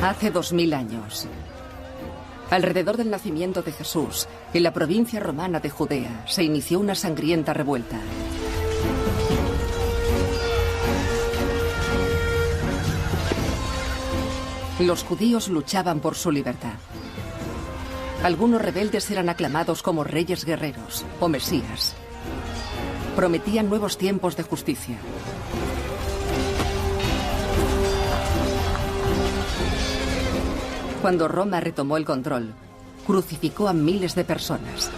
Hace 2000 años, alrededor del nacimiento de Jesús, en la provincia romana de Judea, se inició una sangrienta revuelta. Los judíos luchaban por su libertad. Algunos rebeldes eran aclamados como reyes guerreros o mesías. Prometían nuevos tiempos de justicia. Cuando Roma retomó el control, crucificó a miles de personas.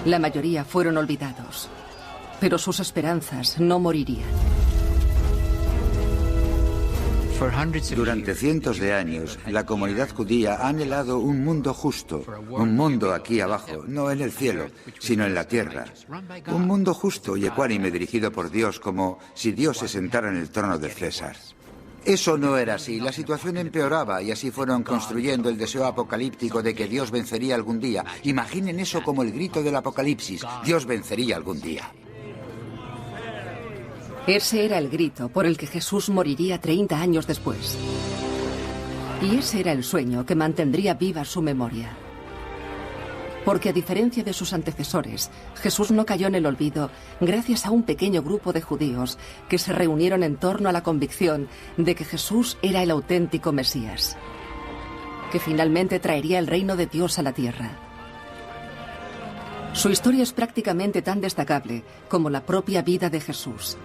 La mayoría fueron olvidados, pero sus esperanzas no morirían. Durante cientos de años, la comunidad judía ha anhelado un mundo justo, un mundo aquí abajo, no en el cielo, sino en la tierra. Un mundo justo y ecuánime dirigido por Dios, como si Dios se sentara en el trono de César. Eso no era así, la situación empeoraba y así fueron construyendo el deseo apocalíptico de que Dios vencería algún día. Imaginen eso como el grito del apocalipsis, Dios vencería algún día. Ese era el grito por el que Jesús moriría 30 años después. Y ese era el sueño que mantendría viva su memoria. Porque a diferencia de sus antecesores, Jesús no cayó en el olvido gracias a un pequeño grupo de judíos que se reunieron en torno a la convicción de que Jesús era el auténtico Mesías, que finalmente traería el reino de Dios a la tierra. Su historia es prácticamente tan destacable como la propia vida de Jesús.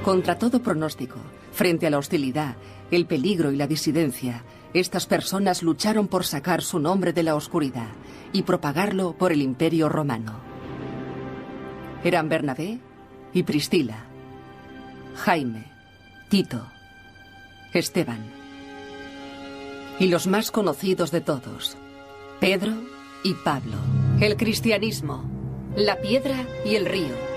Contra todo pronóstico, frente a la hostilidad, el peligro y la disidencia, estas personas lucharon por sacar su nombre de la oscuridad y propagarlo por el Imperio Romano. Eran Bernabé y Priscila, Jaime, Tito, Esteban y los más conocidos de todos, Pedro y Pablo. El cristianismo, la piedra y el río.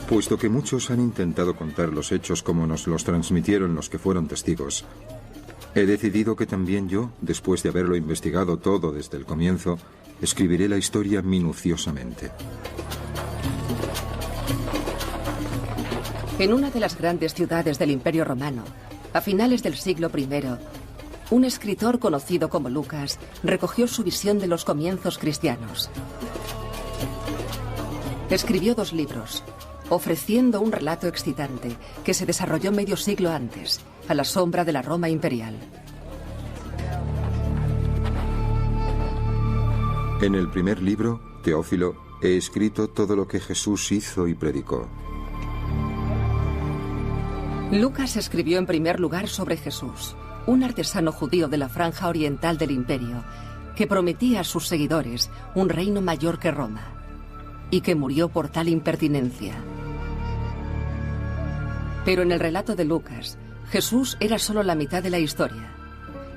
Puesto que muchos han intentado contar los hechos como nos los transmitieron los que fueron testigos, he decidido que también yo, después de haberlo investigado todo desde el comienzo, escribiré la historia minuciosamente. En una de las grandes ciudades del Imperio Romano, a finales del siglo I, un escritor conocido como Lucas recogió su visión de los comienzos cristianos. Escribió 2 libros, ofreciendo un relato excitante que se desarrolló medio siglo antes, a la sombra de la Roma imperial. En el primer libro, Teófilo, he escrito todo lo que Jesús hizo y predicó. Lucas escribió en primer lugar sobre Jesús, un artesano judío de la franja oriental del imperio, que prometía a sus seguidores un reino mayor que Roma, y que murió por tal impertinencia. Pero en el relato de Lucas, Jesús era solo la mitad de la historia,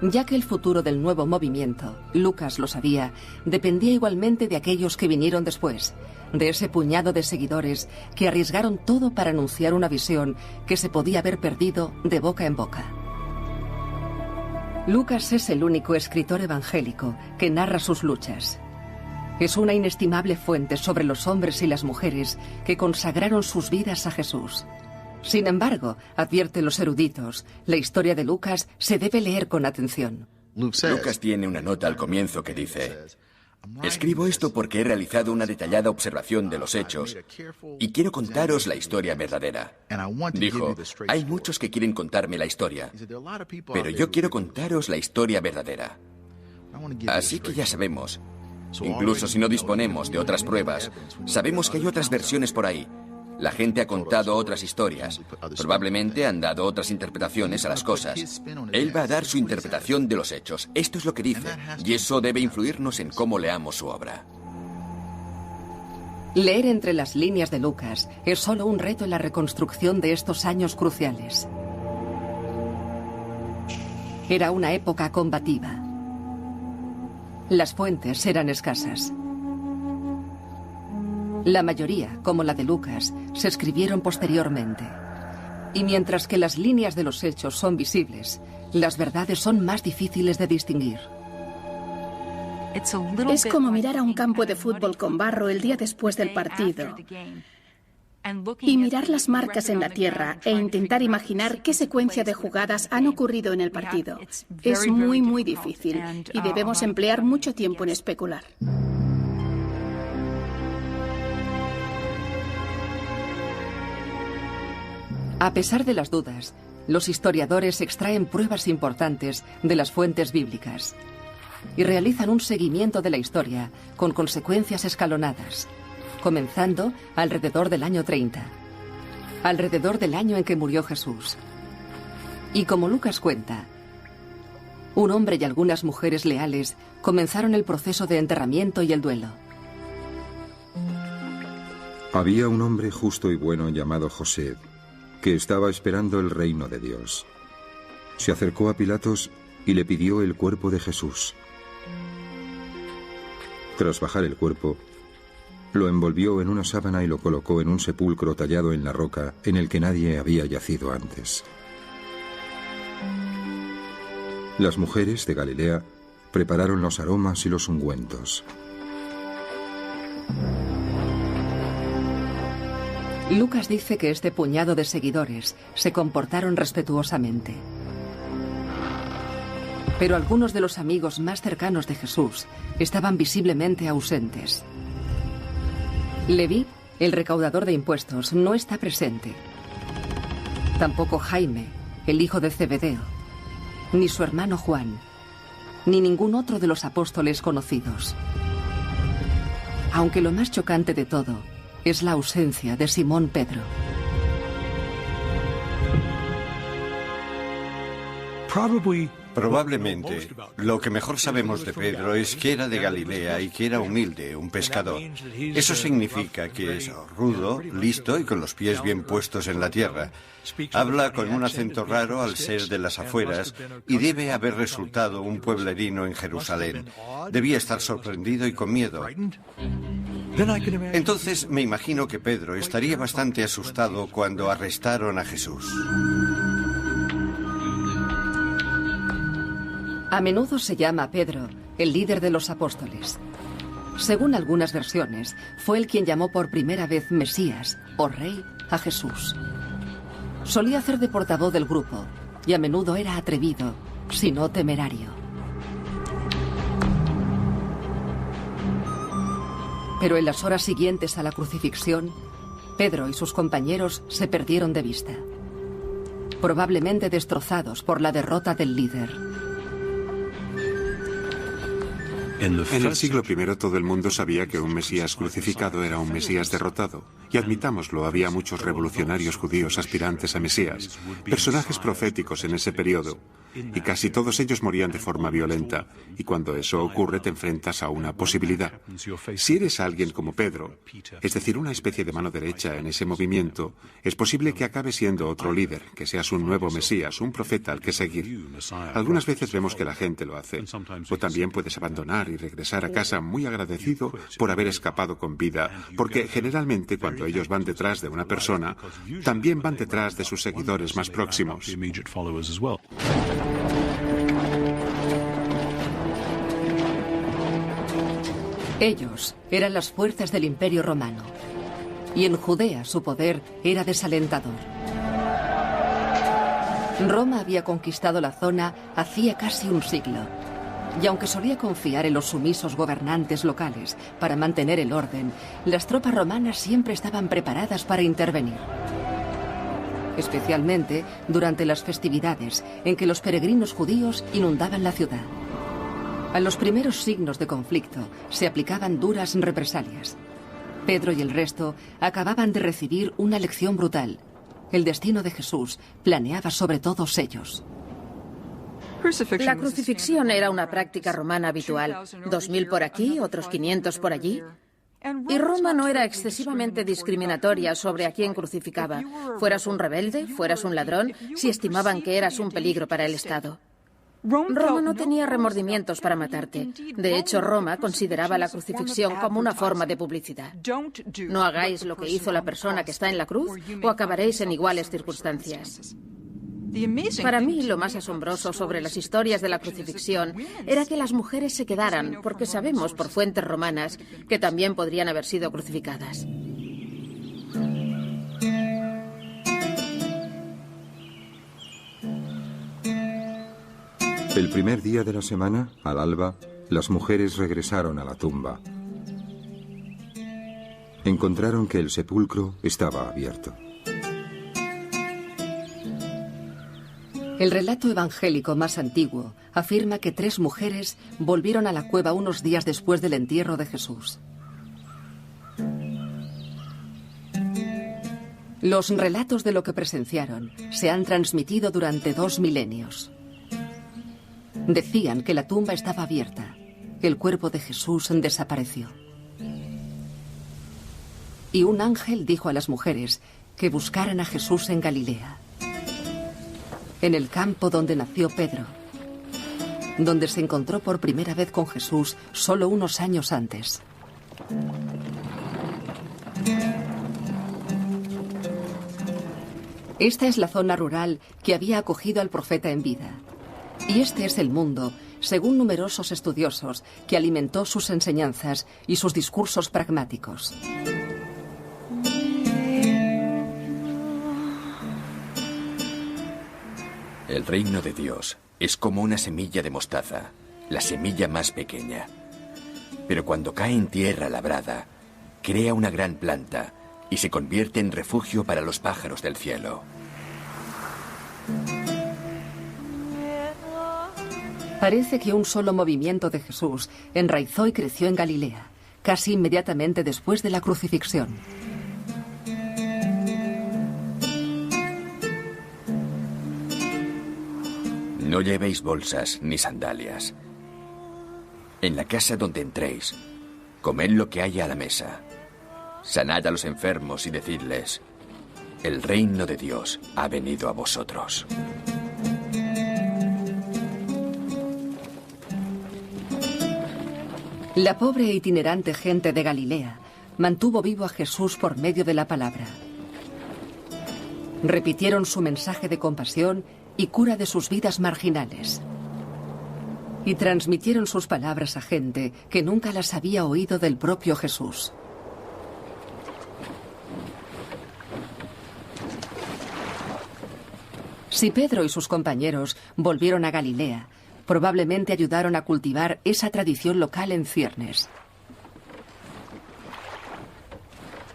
ya que el futuro del nuevo movimiento, Lucas lo sabía, dependía igualmente de aquellos que vinieron después, de ese puñado de seguidores que arriesgaron todo para anunciar una visión que se podía haber perdido de boca en boca. Lucas es el único escritor evangélico que narra sus luchas. Es una inestimable fuente sobre los hombres y las mujeres que consagraron sus vidas a Jesús. Sin embargo, advierten los eruditos, la historia de Lucas se debe leer con atención. Lucas tiene una nota al comienzo que dice: escribo esto porque he realizado una detallada observación de los hechos y quiero contaros la historia verdadera. Dijo, hay muchos que quieren contarme la historia, pero yo quiero contaros la historia verdadera. Así que ya sabemos, incluso si no disponemos de otras pruebas, sabemos que hay otras versiones por ahí. La gente ha contado otras historias. Probablemente han dado otras interpretaciones a las cosas. Él va a dar su interpretación de los hechos. Esto es lo que dice. Y eso debe influirnos en cómo leamos su obra. Leer entre las líneas de Lucas es solo un reto en la reconstrucción de estos años cruciales. Era una época combativa. Las fuentes eran escasas. La mayoría, como la de Lucas, se escribieron posteriormente. Y mientras que las líneas de los hechos son visibles, las verdades son más difíciles de distinguir. Es como mirar a un campo de fútbol con barro el día después del partido y mirar las marcas en la tierra e intentar imaginar qué secuencia de jugadas han ocurrido en el partido. Es muy, muy difícil y debemos emplear mucho tiempo en especular. A pesar de las dudas, los historiadores extraen pruebas importantes de las fuentes bíblicas y realizan un seguimiento de la historia con consecuencias escalonadas, comenzando alrededor del año 30, alrededor del año en que murió Jesús. Y como Lucas cuenta, un hombre y algunas mujeres leales comenzaron el proceso de enterramiento y el duelo. Había un hombre justo y bueno llamado José, que estaba esperando el reino de Dios. Se acercó a Pilatos y le pidió el cuerpo de Jesús. Tras bajar el cuerpo, lo envolvió en una sábana y lo colocó en un sepulcro tallado en la roca en el que nadie había yacido antes. Las mujeres de Galilea prepararon los aromas y los ungüentos. Lucas dice que este puñado de seguidores se comportaron respetuosamente. Pero algunos de los amigos más cercanos de Jesús estaban visiblemente ausentes. Leví, el recaudador de impuestos, no está presente. Tampoco Jaime, el hijo de Zebedeo, ni su hermano Juan, ni ningún otro de los apóstoles conocidos. Aunque lo más chocante de todo es la ausencia de Simón Pedro. Probablemente, lo que mejor sabemos de Pedro es que era de Galilea y que era humilde, un pescador. Eso significa que es rudo, listo y con los pies bien puestos en la tierra. Habla con un acento raro al ser de las afueras y debe haber resultado un pueblerino en Jerusalén. Debía estar sorprendido y con miedo. Entonces me imagino que Pedro estaría bastante asustado cuando arrestaron a Jesús. A menudo se llama a Pedro el líder de los apóstoles. Según algunas versiones, fue él quien llamó por primera vez Mesías o Rey a Jesús. Solía hacer de portavoz del grupo y a menudo era atrevido, si no temerario. Pero en las horas siguientes a la crucifixión, Pedro y sus compañeros se perdieron de vista, probablemente destrozados por la derrota del líder. En el siglo I todo el mundo sabía que un Mesías crucificado era un Mesías derrotado. Y admitámoslo, había muchos revolucionarios judíos aspirantes a Mesías, personajes proféticos en ese periodo. Y casi todos ellos morían de forma violenta. Y cuando eso ocurre te enfrentas a una posibilidad. Si eres alguien como Pedro, es decir, una especie de mano derecha en ese movimiento, es posible que acabe siendo otro líder, que seas un nuevo Mesías, un profeta al que seguir. Algunas veces vemos que la gente lo hace. O también puedes abandonar y regresar a casa muy agradecido por haber escapado con vida, porque generalmente cuando ellos van detrás de una persona, también van detrás de sus seguidores más próximos. Ellos eran las fuerzas del Imperio Romano, y en Judea su poder era desalentador. Roma había conquistado la zona hacía casi un siglo, y aunque solía confiar en los sumisos gobernantes locales para mantener el orden, las tropas romanas siempre estaban preparadas para intervenir. Especialmente durante las festividades en que los peregrinos judíos inundaban la ciudad. A los primeros signos de conflicto se aplicaban duras represalias. Pedro y el resto acababan de recibir una lección brutal. El destino de Jesús planeaba sobre todos ellos. La crucifixión era una práctica romana habitual. 2000 por aquí, otros 500 por allí. Y Roma no era excesivamente discriminatoria sobre a quién crucificaba. Fueras un rebelde, fueras un ladrón, si estimaban que eras un peligro para el Estado. Roma no tenía remordimientos para matarte. De hecho, Roma consideraba la crucifixión como una forma de publicidad. No hagáis lo que hizo la persona que está en la cruz o acabaréis en iguales circunstancias. Para mí, lo más asombroso sobre las historias de la crucifixión era que las mujeres se quedaran, porque sabemos por fuentes romanas que también podrían haber sido crucificadas. El primer día de la semana, al alba, las mujeres regresaron a la tumba. Encontraron que el sepulcro estaba abierto. El relato evangélico más antiguo afirma que 3 mujeres volvieron a la cueva unos días después del entierro de Jesús. Los relatos de lo que presenciaron se han transmitido durante 2 milenios. Decían que la tumba estaba abierta. El cuerpo de Jesús desapareció. Y un ángel dijo a las mujeres que buscaran a Jesús en Galilea, en el campo donde nació Pedro, donde se encontró por primera vez con Jesús solo unos años antes. Esta es la zona rural que había acogido al profeta en vida. Y este es el mundo, según numerosos estudiosos, que alimentó sus enseñanzas y sus discursos pragmáticos. El reino de Dios es como una semilla de mostaza, la semilla más pequeña. Pero cuando cae en tierra labrada, crea una gran planta y se convierte en refugio para los pájaros del cielo. Parece que un solo movimiento de Jesús enraizó y creció en Galilea, casi inmediatamente después de la crucifixión. No llevéis bolsas ni sandalias. En la casa donde entréis, comed lo que haya a la mesa. Sanad a los enfermos y decidles, el reino de Dios ha venido a vosotros. La pobre e itinerante gente de Galilea mantuvo vivo a Jesús por medio de la palabra. Repitieron su mensaje de compasión y cura de sus vidas marginales. Y transmitieron sus palabras a gente que nunca las había oído del propio Jesús. Si Pedro y sus compañeros volvieron a Galilea, probablemente ayudaron a cultivar esa tradición local en ciernes.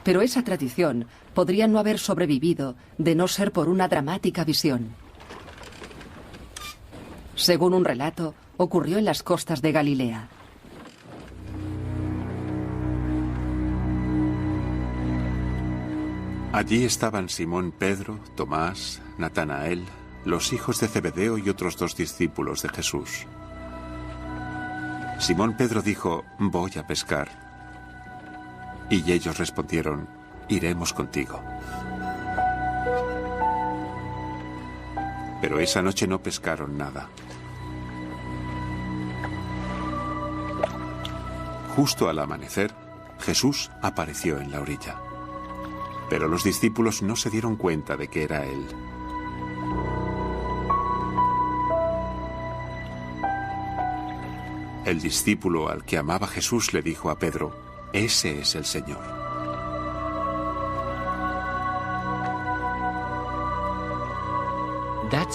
Pero esa tradición podría no haber sobrevivido de no ser por una dramática visión. Según un relato, ocurrió en las costas de Galilea. Allí estaban Simón Pedro, Tomás, Natanael, los hijos de Zebedeo y otros 2 discípulos de Jesús. Simón Pedro dijo, voy a pescar. Y ellos respondieron, iremos contigo. Pero esa noche no pescaron nada. Justo al amanecer, Jesús apareció en la orilla. Pero los discípulos no se dieron cuenta de que era él. El discípulo al que amaba Jesús le dijo a Pedro, ese es el Señor.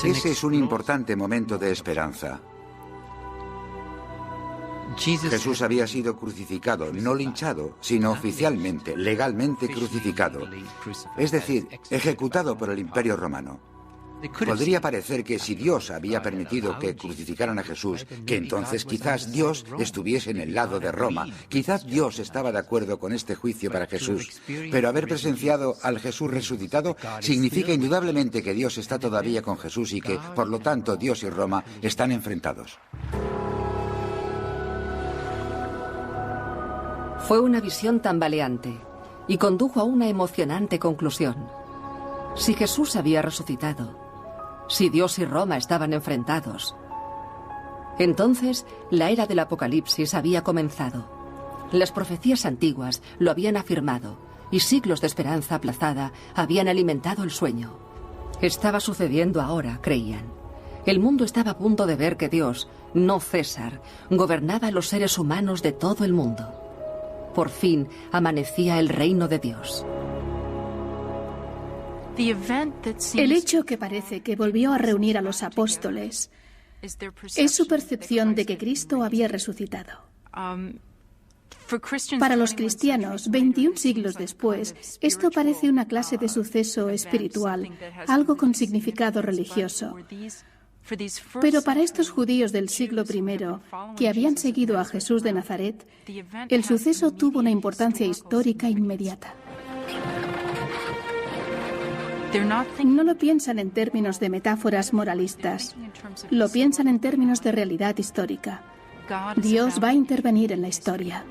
Ese es un importante momento de esperanza. Jesús había sido crucificado, no linchado, sino oficialmente, legalmente crucificado. Es decir, ejecutado por el Imperio Romano. Podría parecer que si Dios había permitido que crucificaran a Jesús, que entonces quizás Dios estuviese en el lado de Roma, quizás Dios estaba de acuerdo con este juicio para Jesús. Pero haber presenciado al Jesús resucitado significa indudablemente que Dios está todavía con Jesús y que, por lo tanto, Dios y Roma están enfrentados. Fue una visión tambaleante y condujo a una emocionante conclusión. Si Jesús había resucitado, si Dios y Roma estaban enfrentados, Entonces, la era del Apocalipsis había comenzado. Las profecías antiguas lo habían afirmado, y siglos de esperanza aplazada habían alimentado el sueño. Estaba sucediendo ahora, creían. El mundo estaba a punto de ver que Dios, no César, gobernaba a los seres humanos de todo el mundo. Por fin amanecía el reino de Dios. El hecho que parece que volvió a reunir a los apóstoles es su percepción de que Cristo había resucitado. Para los cristianos, 21 siglos después, esto parece una clase de suceso espiritual, algo con significado religioso. Pero para estos judíos del siglo I, que habían seguido a Jesús de Nazaret, el suceso tuvo una importancia histórica inmediata. No lo piensan en términos de metáforas moralistas, lo piensan en términos de realidad histórica. Dios va a intervenir en la historia.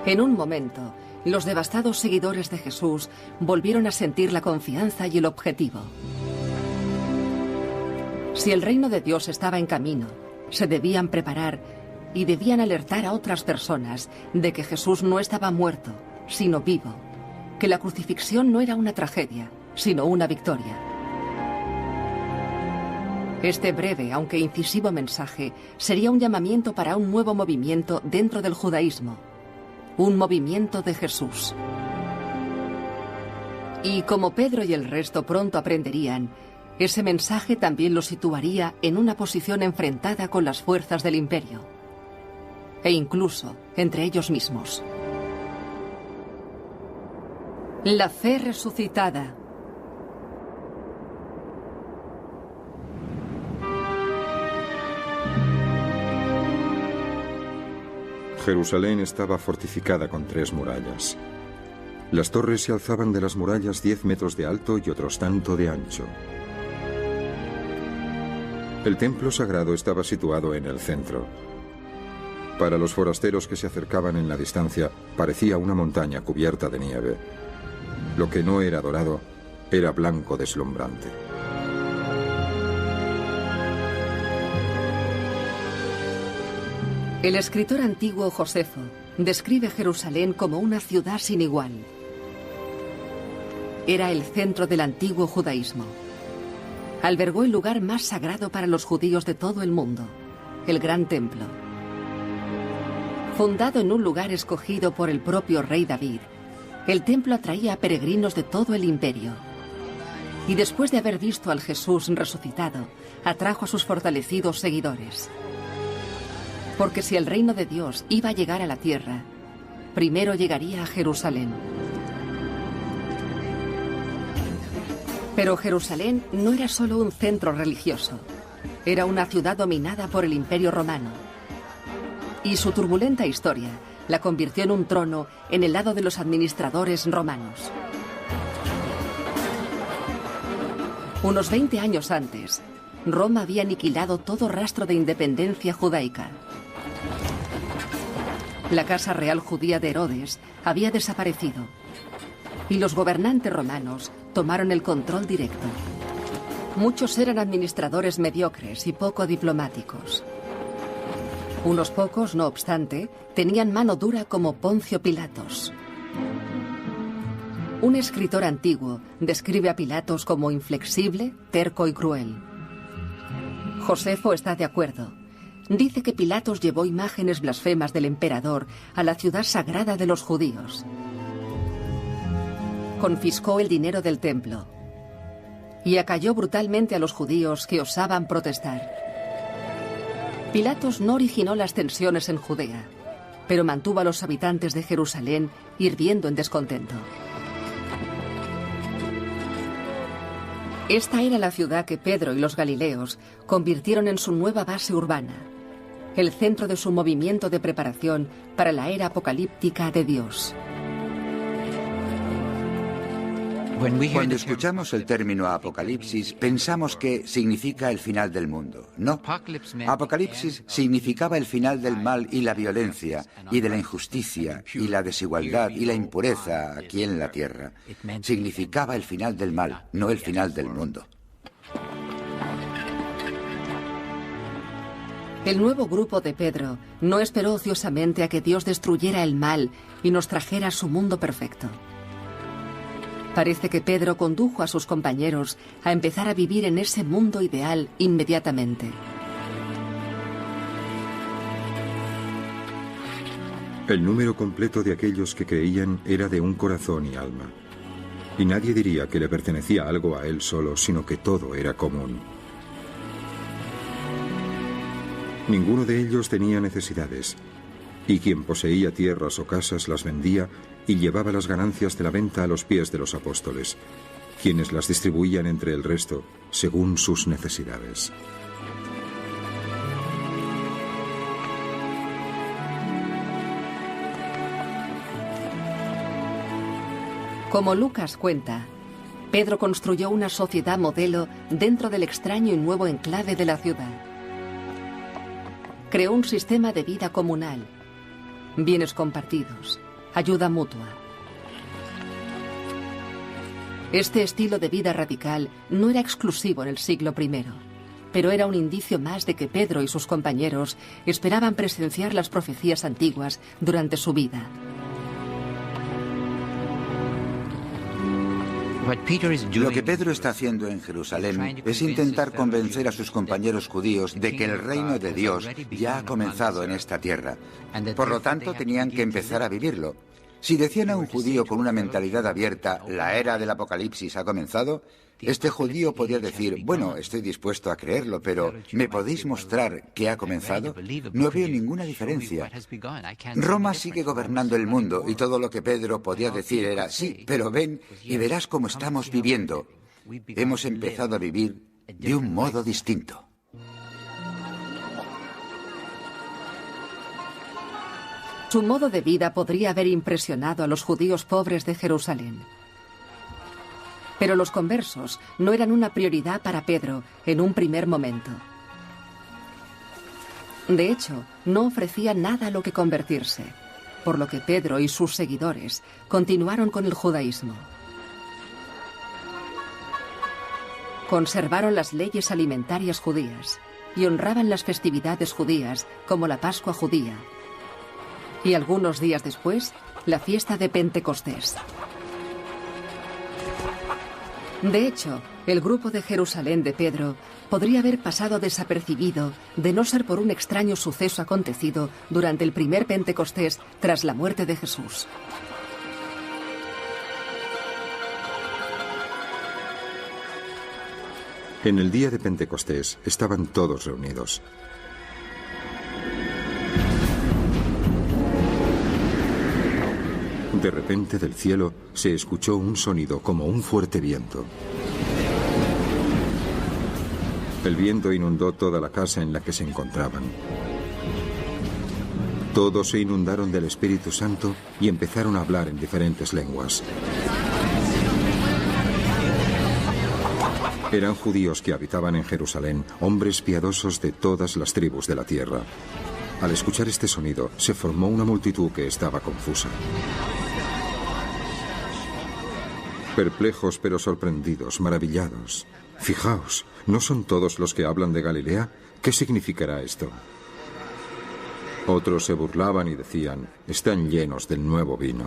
En un momento, los devastados seguidores de Jesús volvieron a sentir la confianza y el objetivo. Si el reino de Dios estaba en camino, se debían preparar y debían alertar a otras personas de que Jesús no estaba muerto, sino vivo, que la crucifixión no era una tragedia, sino una victoria. Este breve, aunque incisivo mensaje sería un llamamiento para un nuevo movimiento dentro del judaísmo, un movimiento de Jesús. Y como Pedro y el resto pronto aprenderían, ese mensaje también los situaría en una posición enfrentada con las fuerzas del imperio, e incluso entre ellos mismos. La fe resucitada. Jerusalén estaba fortificada con 3 murallas. Las torres se alzaban de las murallas 10 metros de alto y otros tanto de ancho. El templo sagrado estaba situado en el centro. Para los forasteros que se acercaban en la distancia, parecía una montaña cubierta de nieve. Lo que no era dorado, era blanco deslumbrante. El escritor antiguo Josefo describe Jerusalén como una ciudad sin igual. Era el centro del antiguo judaísmo. Albergó el lugar más sagrado para los judíos de todo el mundo, el Gran Templo. Fundado en un lugar escogido por el propio rey David, el templo atraía a peregrinos de todo el imperio. Y después de haber visto al Jesús resucitado, atrajo a sus fortalecidos seguidores. Porque si el reino de Dios iba a llegar a la tierra, primero llegaría a Jerusalén. Pero Jerusalén no era solo un centro religioso, era una ciudad dominada por el Imperio Romano. Y su turbulenta historia la convirtió en un trono en el lado de los administradores romanos. Unos 20 años antes, Roma había aniquilado todo rastro de independencia judaica. La casa real judía de Herodes había desaparecido y los gobernantes romanos tomaron el control directo. Muchos eran administradores mediocres y poco diplomáticos. Unos pocos, no obstante, tenían mano dura como Poncio Pilatos. Un escritor antiguo describe a Pilatos como inflexible, terco y cruel. Josefo está de acuerdo. Dice que Pilatos llevó imágenes blasfemas del emperador a la ciudad sagrada de los judíos. Confiscó el dinero del templo y acalló brutalmente a los judíos que osaban protestar. Pilatos no originó las tensiones en Judea, pero mantuvo a los habitantes de Jerusalén hirviendo en descontento. Esta era la ciudad que Pedro y los galileos convirtieron en su nueva base urbana, el centro de su movimiento de preparación para la era apocalíptica de Dios. Cuando escuchamos el término apocalipsis, pensamos que significa el final del mundo. No. Apocalipsis significaba el final del mal y la violencia, y de la injusticia, y la desigualdad, y la impureza aquí en la tierra. Significaba el final del mal, no el final del mundo. El nuevo grupo de Pedro no esperó ociosamente a que Dios destruyera el mal y nos trajera su mundo perfecto. Parece que Pedro condujo a sus compañeros a empezar a vivir en ese mundo ideal inmediatamente. El número completo de aquellos que creían era de un corazón y alma. Y nadie diría que le pertenecía algo a él solo, sino que todo era común. Ninguno de ellos tenía necesidades, y quien poseía tierras o casas las vendía y llevaba las ganancias de la venta a los pies de los apóstoles, quienes las distribuían entre el resto según sus necesidades. Como Lucas cuenta, Pedro construyó una sociedad modelo dentro del extraño y nuevo enclave de la ciudad. Creó un sistema de vida comunal, bienes compartidos, ayuda mutua. Este estilo de vida radical no era exclusivo en el siglo I, pero era un indicio más de que Pedro y sus compañeros esperaban presenciar las profecías antiguas durante su vida. Lo que Pedro está haciendo en Jerusalén es intentar convencer a sus compañeros judíos de que el reino de Dios ya ha comenzado en esta tierra. Por lo tanto, tenían que empezar a vivirlo. Si decían a un judío con una mentalidad abierta, la era del Apocalipsis ha comenzado, este judío podía decir, bueno, estoy dispuesto a creerlo, pero ¿me podéis mostrar qué ha comenzado? No veo ninguna diferencia. Roma sigue gobernando el mundo y todo lo que Pedro podía decir era, sí, pero ven y verás cómo estamos viviendo. Hemos empezado a vivir de un modo distinto. Su modo de vida podría haber impresionado a los judíos pobres de Jerusalén. Pero los conversos no eran una prioridad para Pedro en un primer momento. De hecho, no ofrecía nada a lo que convertirse, por lo que Pedro y sus seguidores continuaron con el judaísmo. Conservaron las leyes alimentarias judías y honraban las festividades judías como la Pascua judía y algunos días después la fiesta de Pentecostés. De hecho, el grupo de Jerusalén de Pedro podría haber pasado desapercibido de no ser por un extraño suceso acontecido durante el primer Pentecostés tras la muerte de Jesús. En el día de Pentecostés estaban todos reunidos. De repente del cielo se escuchó un sonido como un fuerte viento. El viento inundó toda la casa en la que se encontraban. Todos se inundaron del Espíritu Santo y empezaron a hablar en diferentes lenguas. Eran judíos que habitaban en Jerusalén, hombres piadosos de todas las tribus de la tierra. Al escuchar este sonido, se formó una multitud que estaba confusa. Perplejos pero sorprendidos, maravillados. Fijaos, ¿no son todos los que hablan de Galilea? ¿Qué significará esto? Otros se burlaban y decían, están llenos del nuevo vino.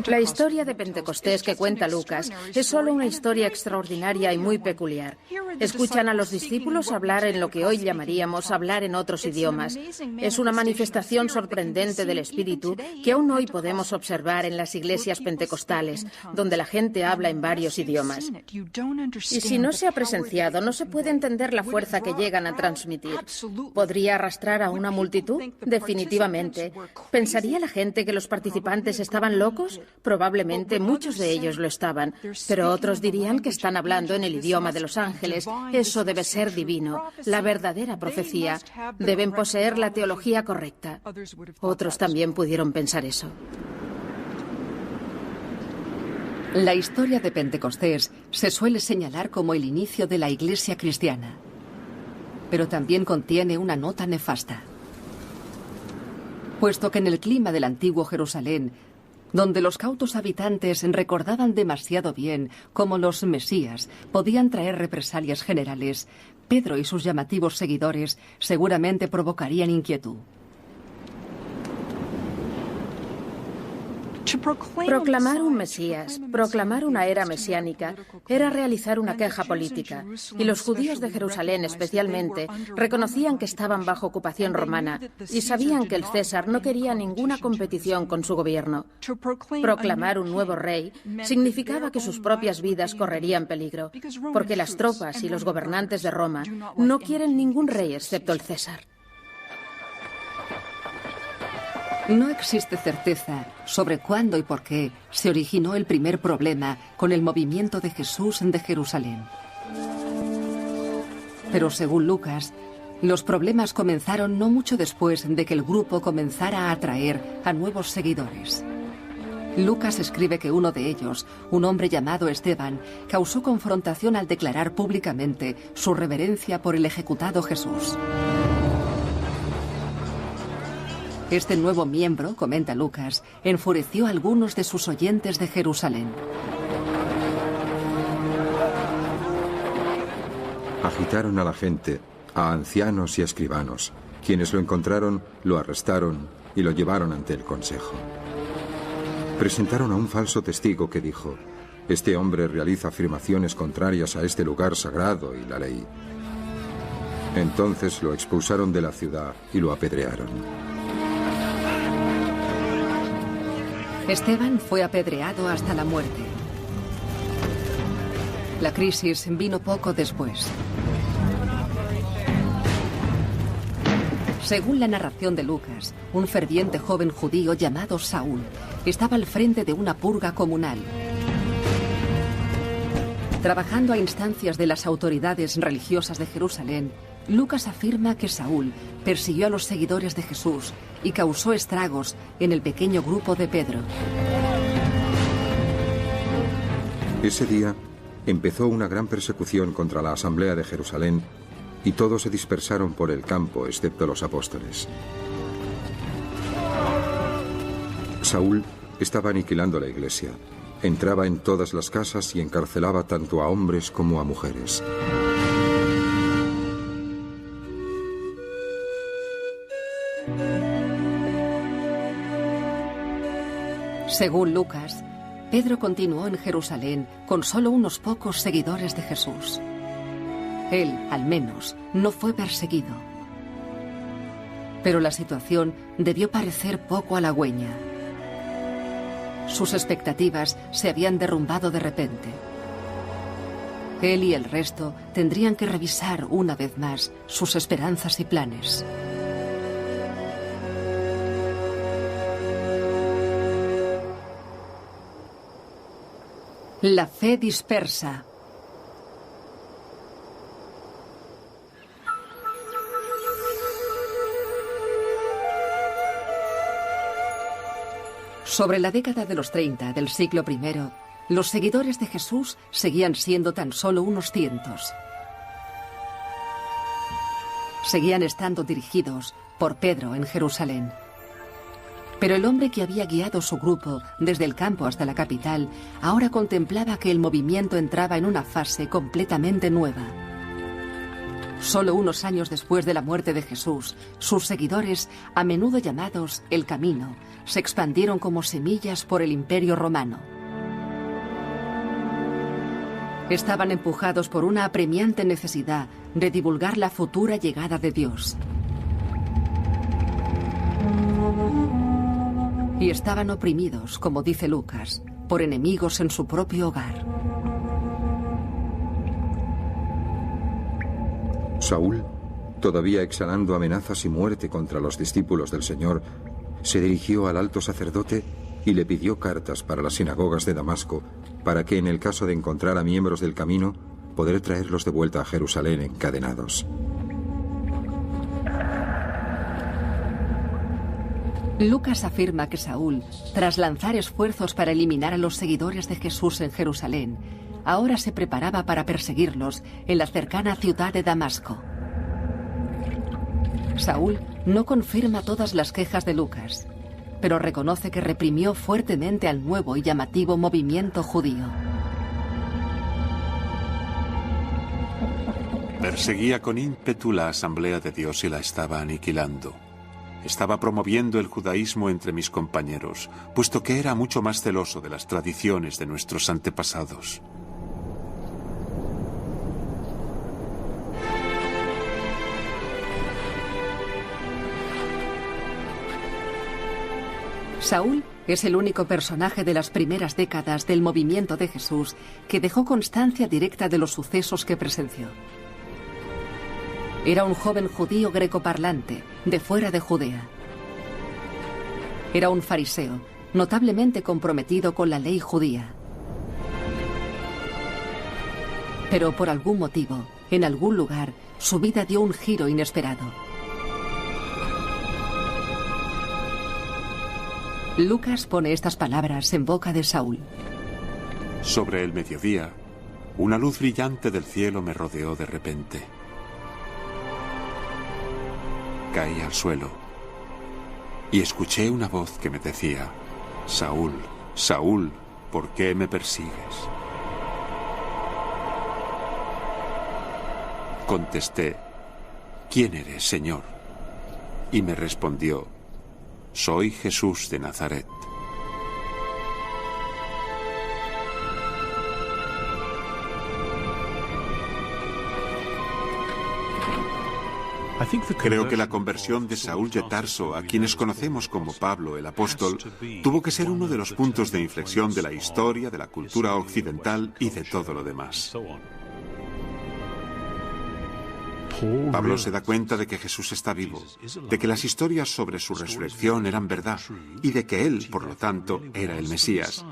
La historia de Pentecostés que cuenta Lucas es solo una historia extraordinaria y muy peculiar. Escuchan a los discípulos hablar en lo que hoy llamaríamos hablar en otros idiomas. Es una manifestación sorprendente del Espíritu que aún hoy podemos observar en las iglesias pentecostales, donde la gente habla en varios idiomas. Y si no se ha presenciado, no se puede entender la fuerza que llegan a transmitir. ¿Podría arrastrar a una multitud? Definitivamente. ¿Pensaría la gente que los participantes estaban locos? Probablemente muchos de ellos lo estaban, pero otros dirían que están hablando en el idioma de los ángeles. Eso debe ser divino, la verdadera profecía. Deben poseer la teología correcta. Otros también pudieron pensar eso. La historia de Pentecostés se suele señalar como el inicio de la iglesia cristiana, pero también contiene una nota nefasta. Puesto que en el clima del antiguo Jerusalén Donde los cautos habitantes recordaban demasiado bien cómo los mesías podían traer represalias generales, Pedro y sus llamativos seguidores seguramente provocarían inquietud. Proclamar un Mesías, proclamar una era mesiánica, era realizar una queja política, y los judíos de Jerusalén especialmente reconocían que estaban bajo ocupación romana y sabían que el César no quería ninguna competición con su gobierno. Proclamar un nuevo rey significaba que sus propias vidas correrían peligro, porque las tropas y los gobernantes de Roma no quieren ningún rey excepto el César. No existe certeza sobre cuándo y por qué se originó el primer problema con el movimiento de Jesús de Jerusalén. Pero según Lucas, los problemas comenzaron no mucho después de que el grupo comenzara a atraer a nuevos seguidores. Lucas escribe que uno de ellos, un hombre llamado Esteban, causó confrontación al declarar públicamente su reverencia por el ejecutado Jesús. Este nuevo miembro, comenta Lucas, enfureció a algunos de sus oyentes de Jerusalén. Agitaron a la gente, a ancianos y a escribanos. Quienes lo encontraron, lo arrestaron y lo llevaron ante el consejo. Presentaron a un falso testigo que dijo: «Este hombre realiza afirmaciones contrarias a este lugar sagrado y la ley». Entonces lo expulsaron de la ciudad y lo apedrearon. Esteban fue apedreado hasta la muerte. La crisis vino poco después. Según la narración de Lucas, un ferviente joven judío llamado Saúl estaba al frente de una purga comunal. Trabajando a instancias de las autoridades religiosas de Jerusalén, Lucas afirma que Saúl persiguió a los seguidores de Jesús y causó estragos en el pequeño grupo de Pedro. Ese día empezó una gran persecución contra la asamblea de Jerusalén y todos se dispersaron por el campo excepto los apóstoles. Saúl estaba aniquilando la iglesia. Entraba en todas las casas y encarcelaba tanto a hombres como a mujeres. Según Lucas, Pedro continuó en Jerusalén con solo unos pocos seguidores de Jesús. Él, al menos, no fue perseguido. Pero la situación debió parecer poco halagüeña. Sus expectativas se habían derrumbado de repente. Él y el resto tendrían que revisar una vez más sus esperanzas y planes. La fe dispersa. Sobre la década de los 30 del siglo I, los seguidores de Jesús seguían siendo tan solo unos cientos. Seguían estando dirigidos por Pedro en Jerusalén. Pero el hombre que había guiado su grupo desde el campo hasta la capital ahora contemplaba que el movimiento entraba en una fase completamente nueva. Solo unos años después de la muerte de Jesús, sus seguidores, a menudo llamados el Camino, se expandieron como semillas por el Imperio Romano. Estaban empujados por una apremiante necesidad de divulgar la futura llegada de Dios. Y estaban oprimidos, como dice Lucas, por enemigos en su propio hogar. Saúl, todavía exhalando amenazas y muerte contra los discípulos del Señor, se dirigió al alto sacerdote y le pidió cartas para las sinagogas de Damasco, para que en el caso de encontrar a miembros del camino, poder traerlos de vuelta a Jerusalén encadenados. Lucas afirma que Saúl, tras lanzar esfuerzos para eliminar a los seguidores de Jesús en Jerusalén, ahora se preparaba para perseguirlos en la cercana ciudad de Damasco. Saúl no confirma todas las quejas de Lucas. pero reconoce que reprimió fuertemente al nuevo y llamativo movimiento judío. Perseguía con ímpetu la Asamblea de Dios y la estaba aniquilando. Estaba promoviendo el judaísmo entre mis compañeros, puesto que era mucho más celoso de las tradiciones de nuestros antepasados. Saúl es el único personaje de las primeras décadas del movimiento de Jesús que dejó constancia directa de los sucesos que presenció. Era un joven judío grecoparlante, de fuera de Judea. Era un fariseo, notablemente comprometido con la ley judía. Pero por algún motivo, en algún lugar, su vida dio un giro inesperado. Lucas pone estas palabras en boca de Saúl. Sobre el mediodía, una luz brillante del cielo me rodeó de repente. Caí al suelo y escuché una voz que me decía: Saúl, Saúl, ¿por qué me persigues? Contesté: ¿quién eres, Señor? Y me respondió: soy Jesús de Nazaret. Creo que la conversión de Saúl de Tarso, a quienes conocemos como Pablo el apóstol, tuvo que ser uno de los puntos de inflexión de la historia, de la cultura occidental y de todo lo demás. Pablo se da cuenta de que Jesús está vivo, de que las historias sobre su resurrección eran verdad, y de que él, por lo tanto, era el Mesías,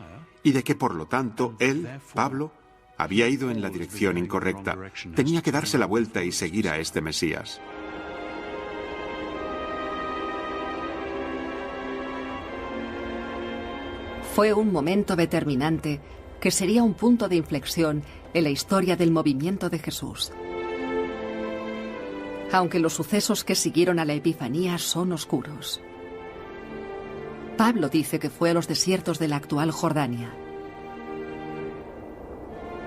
y de que, por lo tanto, él, Pablo, había ido en la dirección incorrecta. Tenía que darse la vuelta y seguir a este Mesías. Fue un momento determinante que sería un punto de inflexión en la historia del movimiento de Jesús. Aunque los sucesos que siguieron a la Epifanía son oscuros. Pablo dice que fue a los desiertos de la actual Jordania.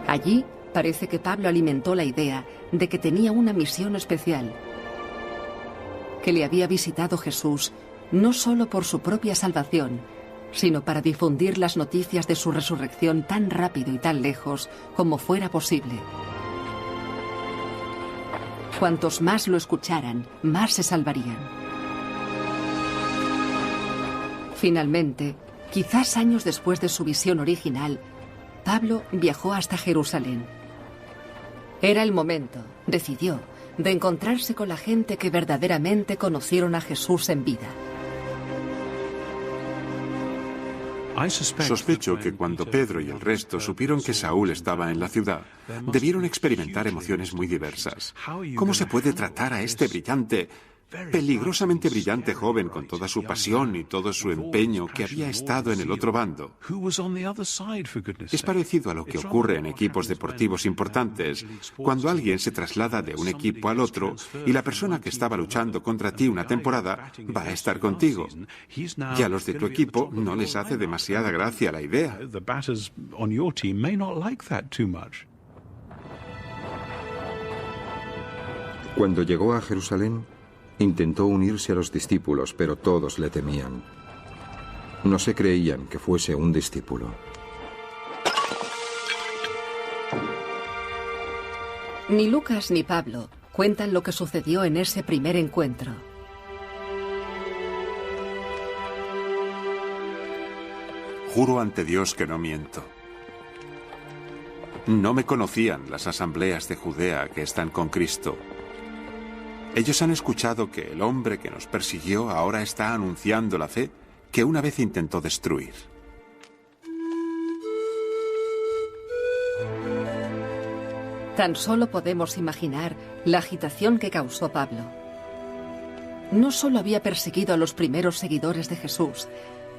Allí parece que Pablo alimentó la idea de que tenía una misión especial, que le había visitado Jesús no solo por su propia salvación, sino para difundir las noticias de su resurrección tan rápido y tan lejos como fuera posible. Cuantos más lo escucharan, más se salvarían. Finalmente, quizás años después de su visión original, Pablo viajó hasta Jerusalén. Era el momento, decidió, de encontrarse con la gente que verdaderamente conocieron a Jesús en vida. Sospecho que cuando Pedro y el resto supieron que Saúl estaba en la ciudad, debieron experimentar emociones muy diversas. ¿Cómo se puede tratar a este brillante, peligrosamente brillante joven con toda su pasión y todo su empeño que había estado en el otro bando? Es parecido a lo que ocurre en equipos deportivos importantes, cuando alguien se traslada de un equipo al otro y la persona que estaba luchando contra ti una temporada va a estar contigo. Y a los de tu equipo no les hace demasiada gracia la idea. Cuando llegó a Jerusalén, intentó unirse a los discípulos, pero todos le temían. No se creían que fuese un discípulo. Ni Lucas ni Pablo cuentan lo que sucedió en ese primer encuentro. Juro ante Dios que no miento. No me conocían las asambleas de Judea que están con Cristo. Ellos han escuchado que el hombre que nos persiguió ahora está anunciando la fe que una vez intentó destruir. Tan solo podemos imaginar la agitación que causó Pablo. No solo había perseguido a los primeros seguidores de Jesús,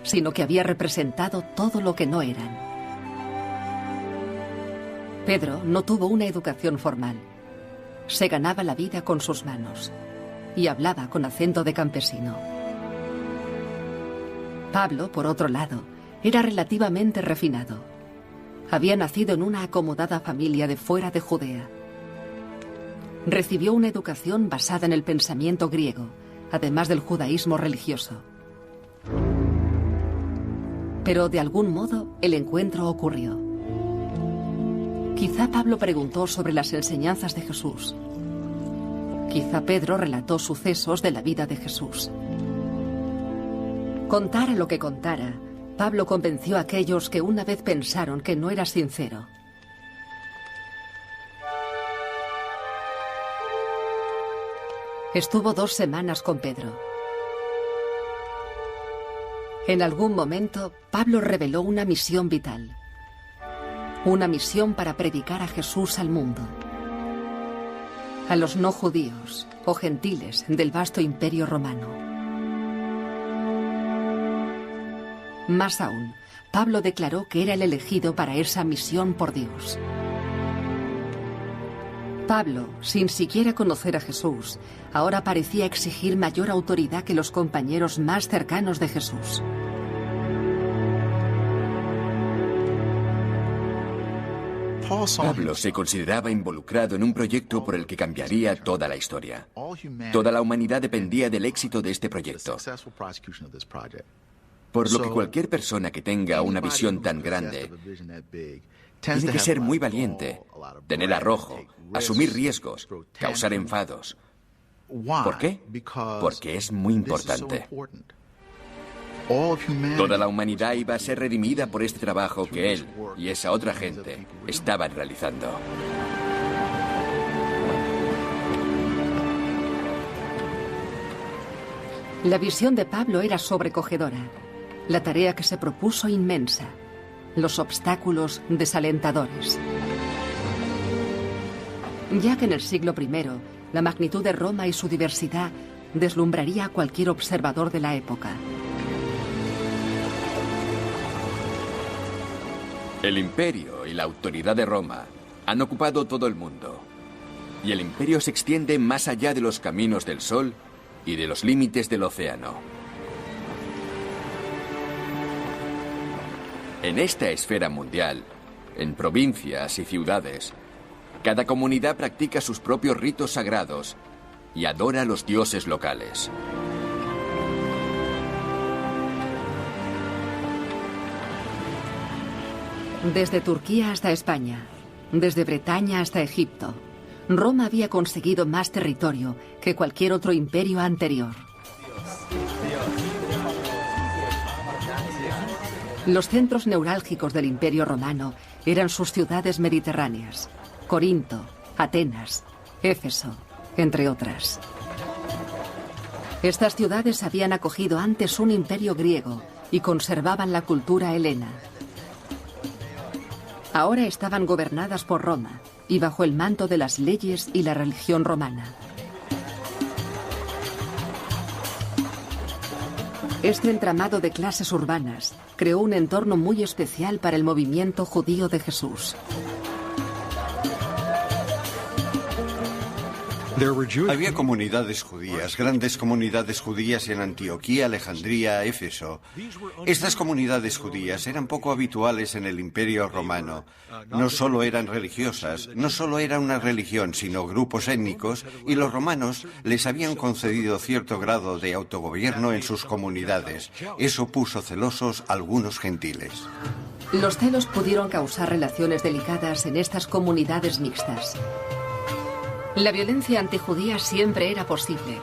sino que había representado todo lo que no eran. Pedro no tuvo una educación formal. Se ganaba la vida con sus manos y hablaba con acento de campesino. Pablo, por otro lado, era relativamente refinado. Había nacido en una acomodada familia de fuera de Judea. Recibió una educación basada en el pensamiento griego, además del judaísmo religioso. Pero de algún modo el encuentro ocurrió. Quizá Pablo preguntó sobre las enseñanzas de Jesús. Quizá Pedro relató sucesos de la vida de Jesús. Contara lo que contara, Pablo convenció a aquellos que una vez pensaron que no era sincero. Estuvo 2 semanas con Pedro. En algún momento, Pablo reveló una misión vital. Una misión para predicar a Jesús al mundo. A los no judíos o gentiles del vasto imperio romano. Más aún, Pablo declaró que era el elegido para esa misión por Dios. Pablo, sin siquiera conocer a Jesús, ahora parecía exigir mayor autoridad que los compañeros más cercanos de Jesús. Pablo se consideraba involucrado en un proyecto por el que cambiaría toda la historia. Toda la humanidad dependía del éxito de este proyecto. Por lo que cualquier persona que tenga una visión tan grande tiene que ser muy valiente, tener arrojo, asumir riesgos, causar enfados. ¿Por qué? Porque es muy importante. Toda la humanidad iba a ser redimida por este trabajo que él y esa otra gente estaban realizando. La visión de Pablo era sobrecogedora. La tarea que se propuso inmensa. Los obstáculos desalentadores. Ya que en el siglo I, la magnitud de Roma y su diversidad deslumbraría a cualquier observador de la época. El imperio y la autoridad de Roma han ocupado todo el mundo. Y el imperio se extiende más allá de los caminos del sol y de los límites del océano. En esta esfera mundial, en provincias y ciudades, cada comunidad practica sus propios ritos sagrados y adora a los dioses locales. Desde Turquía hasta España, desde Bretaña hasta Egipto, Roma había conseguido más territorio que cualquier otro imperio anterior. Los centros neurálgicos del Imperio Romano eran sus ciudades mediterráneas: Corinto, Atenas, Éfeso, entre otras. Estas ciudades habían acogido antes un imperio griego y conservaban la cultura helena. Ahora estaban gobernadas por Roma y bajo el manto de las leyes y la religión romana. Este entramado de clases urbanas creó un entorno muy especial para el movimiento judío de Jesús. Había comunidades judías, grandes comunidades judías en Antioquía, Alejandría, Éfeso. Estas comunidades judías eran poco habituales en el Imperio Romano. No solo eran religiosas, no solo era una religión, sino grupos étnicos, y los romanos les habían concedido cierto grado de autogobierno en sus comunidades. Eso puso celosos a algunos gentiles. Los celos pudieron causar relaciones delicadas en estas comunidades mixtas. La violencia antijudía siempre era posible.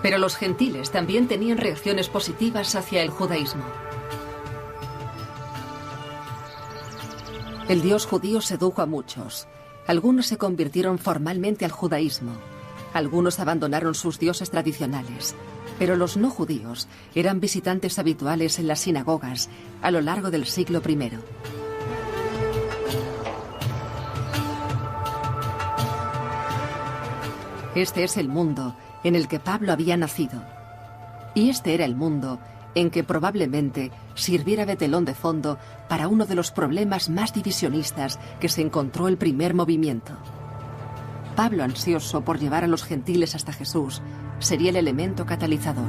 Pero los gentiles también tenían reacciones positivas hacia el judaísmo. El Dios judío sedujo a muchos. Algunos se convirtieron formalmente al judaísmo. Algunos abandonaron sus dioses tradicionales. Pero los no judíos eran visitantes habituales en las sinagogas a lo largo del siglo I. Este es el mundo en el que Pablo había nacido. Y este era el mundo en que probablemente sirviera de telón de fondo para uno de los problemas más divisionistas que se encontró el primer movimiento. Pablo, ansioso por llevar a los gentiles hasta Jesús, sería el elemento catalizador.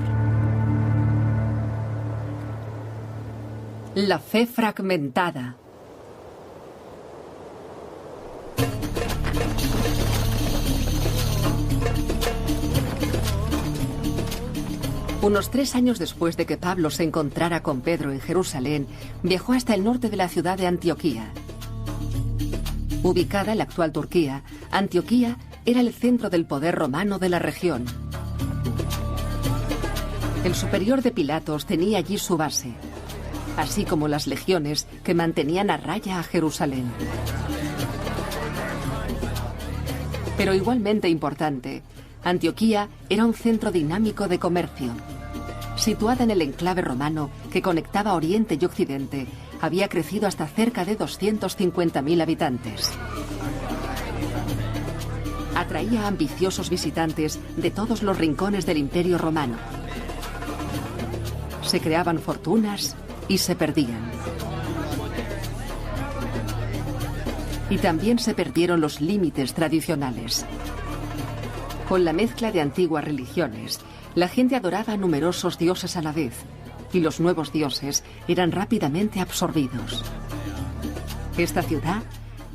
La fe fragmentada. Unos 3 años después de que Pablo se encontrara con Pedro en Jerusalén, viajó hasta el norte de la ciudad de Antioquía. Ubicada en la actual Turquía, Antioquía era el centro del poder romano de la región. El superior de Pilatos tenía allí su base, así como las legiones que mantenían a raya a Jerusalén. Pero igualmente importante, Antioquía era un centro dinámico de comercio. Situada en el enclave romano que conectaba Oriente y Occidente, había crecido hasta cerca de 250.000 habitantes. Atraía a ambiciosos visitantes de todos los rincones del Imperio Romano. Se creaban fortunas y se perdían. Y también se perdieron los límites tradicionales. Con la mezcla de antiguas religiones, la gente adoraba a numerosos dioses a la vez, y los nuevos dioses eran rápidamente absorbidos. Esta ciudad,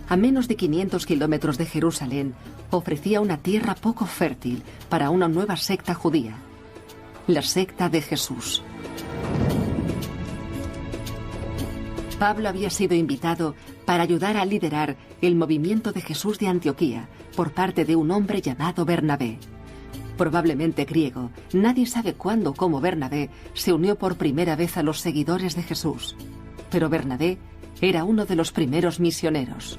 a menos de 500 kilómetros de Jerusalén, ofrecía una tierra poco fértil para una nueva secta judía, la secta de Jesús. Pablo había sido invitado para ayudar a liderar el movimiento de Jesús de Antioquía por parte de un hombre llamado Bernabé. Probablemente griego, nadie sabe cuándo o cómo Bernabé se unió por primera vez a los seguidores de Jesús. Pero Bernabé era uno de los primeros misioneros.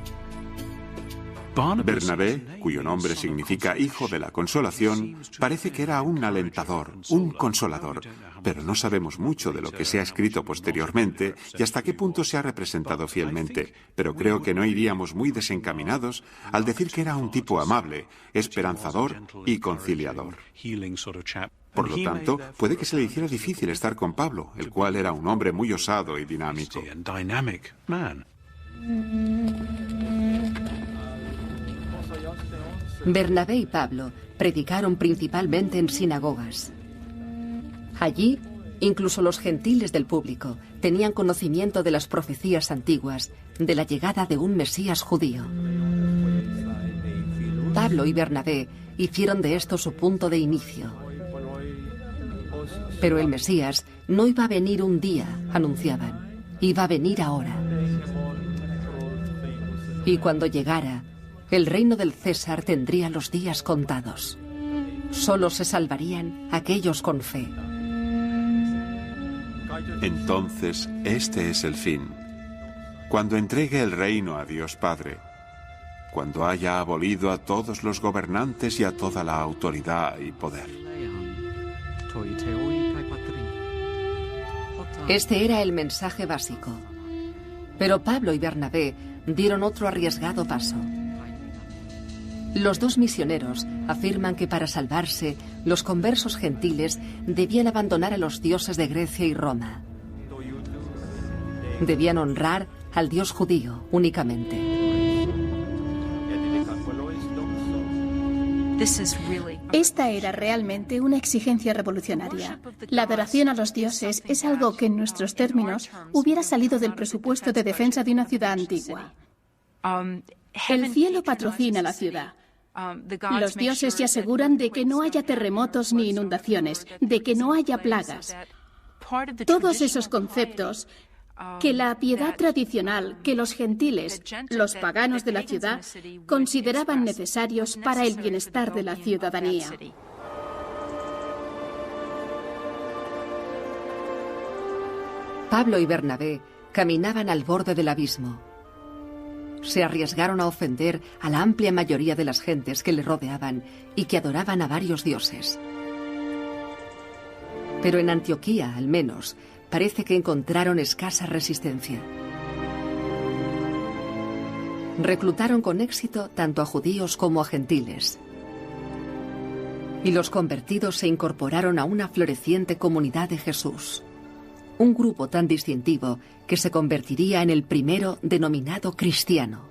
Bernabé, cuyo nombre significa hijo de la consolación, parece que era un alentador, un consolador, pero no sabemos mucho de lo que se ha escrito posteriormente y hasta qué punto se ha representado fielmente, pero creo que no iríamos muy desencaminados al decir que era un tipo amable, esperanzador y conciliador. Por lo tanto, puede que se le hiciera difícil estar con Pablo, el cual era un hombre muy osado y dinámico. Bernabé y Pablo predicaron principalmente en sinagogas. Allí, incluso los gentiles del público tenían conocimiento de las profecías antiguas de la llegada de un Mesías judío. Pablo y Bernabé hicieron de esto su punto de inicio. Pero el Mesías no iba a venir un día, anunciaban, iba a venir ahora. Y cuando llegara, el reino del César tendría los días contados. Solo se salvarían aquellos con fe. Entonces, este es el fin. Cuando entregue el reino a Dios Padre, cuando haya abolido a todos los gobernantes y a toda la autoridad y poder. Este era el mensaje básico. Pero Pablo y Bernabé dieron otro arriesgado paso. Los dos misioneros afirman que para salvarse, los conversos gentiles debían abandonar a los dioses de Grecia y Roma. Debían honrar al Dios judío únicamente. Esta era realmente una exigencia revolucionaria. La adoración a los dioses es algo que en nuestros términos hubiera salido del presupuesto de defensa de una ciudad antigua. El cielo patrocina la ciudad. Los dioses se aseguran de que no haya terremotos ni inundaciones, de que no haya plagas. Todos esos conceptos que la piedad tradicional, que los gentiles, los paganos de la ciudad, consideraban necesarios para el bienestar de la ciudadanía. Pablo y Bernabé caminaban al borde del abismo. Se arriesgaron a ofender a la amplia mayoría de las gentes que le rodeaban y que adoraban a varios dioses. Pero en Antioquía, al menos, parece que encontraron escasa resistencia. Reclutaron con éxito tanto a judíos como a gentiles. Y los convertidos se incorporaron a una floreciente comunidad de Jesús. Un grupo tan distintivo que se convertiría en el primero denominado cristiano.